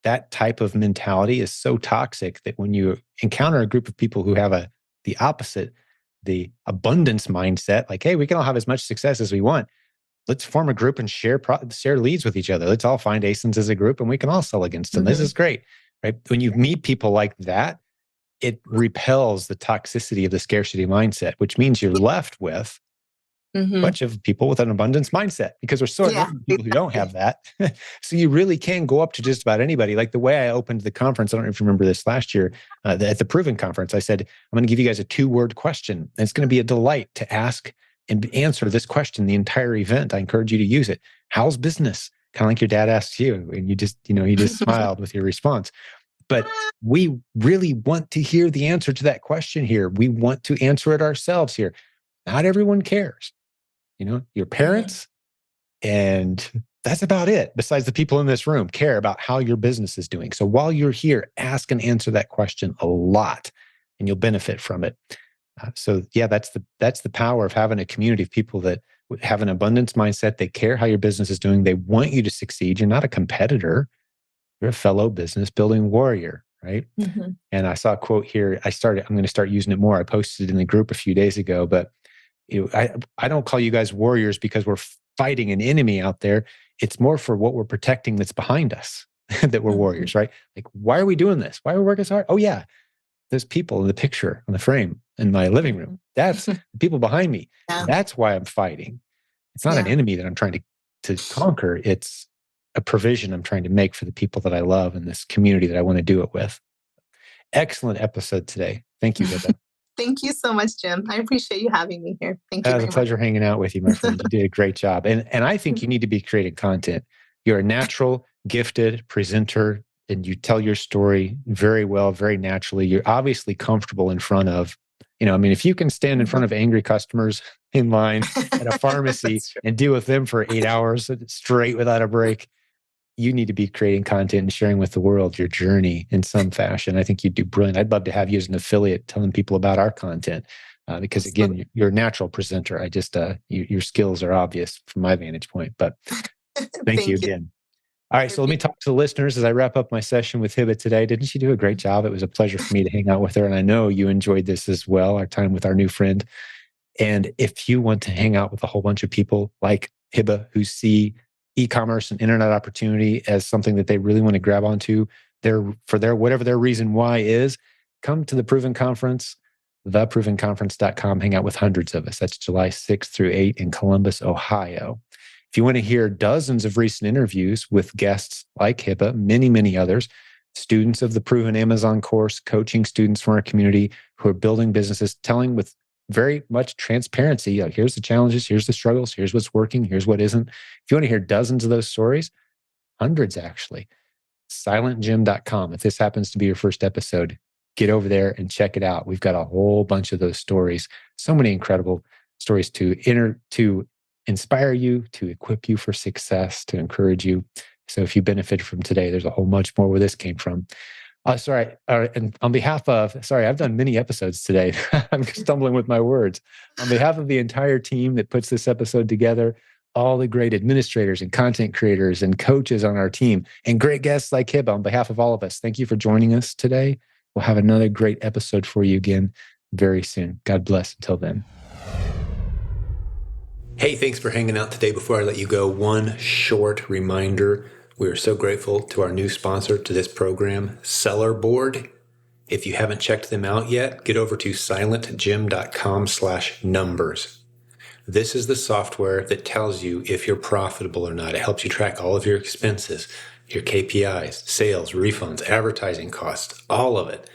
[SPEAKER 1] That type of mentality is so toxic that when you encounter a group of people who have the opposite, the abundance mindset, like, hey, we can all have as much success as we want. Let's form a group and share leads with each other. Let's all find ASINs as a group and we can all sell against them. This
[SPEAKER 2] Hmm.
[SPEAKER 1] is great, right? When you meet people like that, it repels the toxicity of the scarcity mindset, which means you're left with
[SPEAKER 2] Hmm.
[SPEAKER 1] bunch of people with an abundance mindset because we're so
[SPEAKER 2] Yeah.
[SPEAKER 1] annoyed with people who don't
[SPEAKER 2] Exactly.
[SPEAKER 1] have that. So you really can go up to just about anybody. Like the way I opened the conference, I don't know if you remember this last year at the Proven Conference, I said, I'm going to give you guys a 2-word question. And it's going to be a delight to ask and answer this question the entire event. I encourage you to use it. How's business? kind of like your dad asked you, and you just smiled with your response. But we really want to hear the answer to that question here. We want to answer it ourselves here. Not everyone cares. Your parents, and that's about it. Besides the people in this room care about how your business is doing. So while you're here, ask and answer that question a lot, and you'll benefit from it. So yeah, that's the power of having a community of people that have an abundance mindset. They care how your business is doing. They want you to succeed. You're not a competitor. You're a fellow business building warrior, right? Mm-hmm. And I saw a quote here. I'm going to start using it more. I posted it in the group a few days ago, but I don't call you guys warriors because we're fighting an enemy out there. It's more for what we're protecting that's behind us that we're warriors, right? Like, why are we doing this? Why are we working so hard? Oh yeah, there's people in the picture on the frame in my living room. That's the people behind me. Yeah. That's why I'm fighting. It's not an enemy that I'm trying to conquer. It's a provision I'm trying to make for the people that I love and this community that I want to do it with. Excellent episode today. Thank you, Hibba.
[SPEAKER 2] Thank you so much, Jim. I appreciate you having me here. Thank you.
[SPEAKER 1] It was a pleasure hanging out with you, my friend. You did a great job. And I think you need to be creating content. You're a natural, gifted presenter, and you tell your story very well, very naturally. You're obviously comfortable in front of, if you can stand in front of angry customers in line at a pharmacy and deal with them for 8 hours straight without a break, you need to be creating content and sharing with the world your journey in some fashion. I think you'd do brilliant. I'd love to have you as an affiliate telling people about our content because, again, you're a natural presenter. I just, your skills are obvious from my vantage point, but thank you again. All right, so let me talk to the listeners as I wrap up my session with Hibba today. Didn't she do a great job? It was a pleasure for me to hang out with her, and I know you enjoyed this as well, our time with our new friend. And if you want to hang out with a whole bunch of people like Hibba who see e-commerce and internet opportunity as something that they really want to grab onto, whatever their reason why is, come to the Proven Conference, theprovenconference.com. Hang out with hundreds of us. That's July 6th through 8th in Columbus, Ohio. If you want to hear dozens of recent interviews with guests like Hibba, many, many others, students of the Proven Amazon course, coaching students from our community who are building businesses, telling with very much transparency, like, here's the challenges, here's the struggles, here's what's working, here's what isn't. If you want to hear dozens of those stories, hundreds actually, silentjimdotcom. If this happens to be your first episode, get over there and check it out. We've got a whole bunch of those stories. So many incredible stories to inspire you, to equip you for success, to encourage you. So if you benefit from today, there's a whole much more where this came from. And on behalf of, I've done many episodes today. I'm stumbling with my words. On behalf of the entire team that puts this episode together, all the great administrators and content creators and coaches on our team, and great guests like Hibba, on behalf of all of us, thank you for joining us today. We'll have another great episode for you again very soon. God bless until then. Hey, thanks for hanging out today. Before I let you go, one short reminder. We are so grateful to our new sponsor to this program, Sellerboard. If you haven't checked them out yet, get over to silentjim.com/numbers. This is the software that tells you if you're profitable or not. It helps you track all of your expenses, your KPIs, sales, refunds, advertising costs, all of it.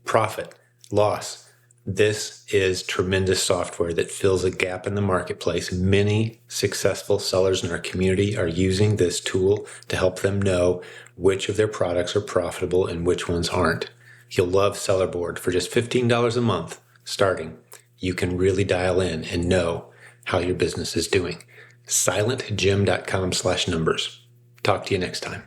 [SPEAKER 1] Profit, loss. This is tremendous software that fills a gap in the marketplace. Many successful sellers in our community are using this tool to help them know which of their products are profitable and which ones aren't. You'll love Sellerboard. For just $15 a month starting, you can really dial in and know how your business is doing. silentjim.com/numbers. Talk to you next time.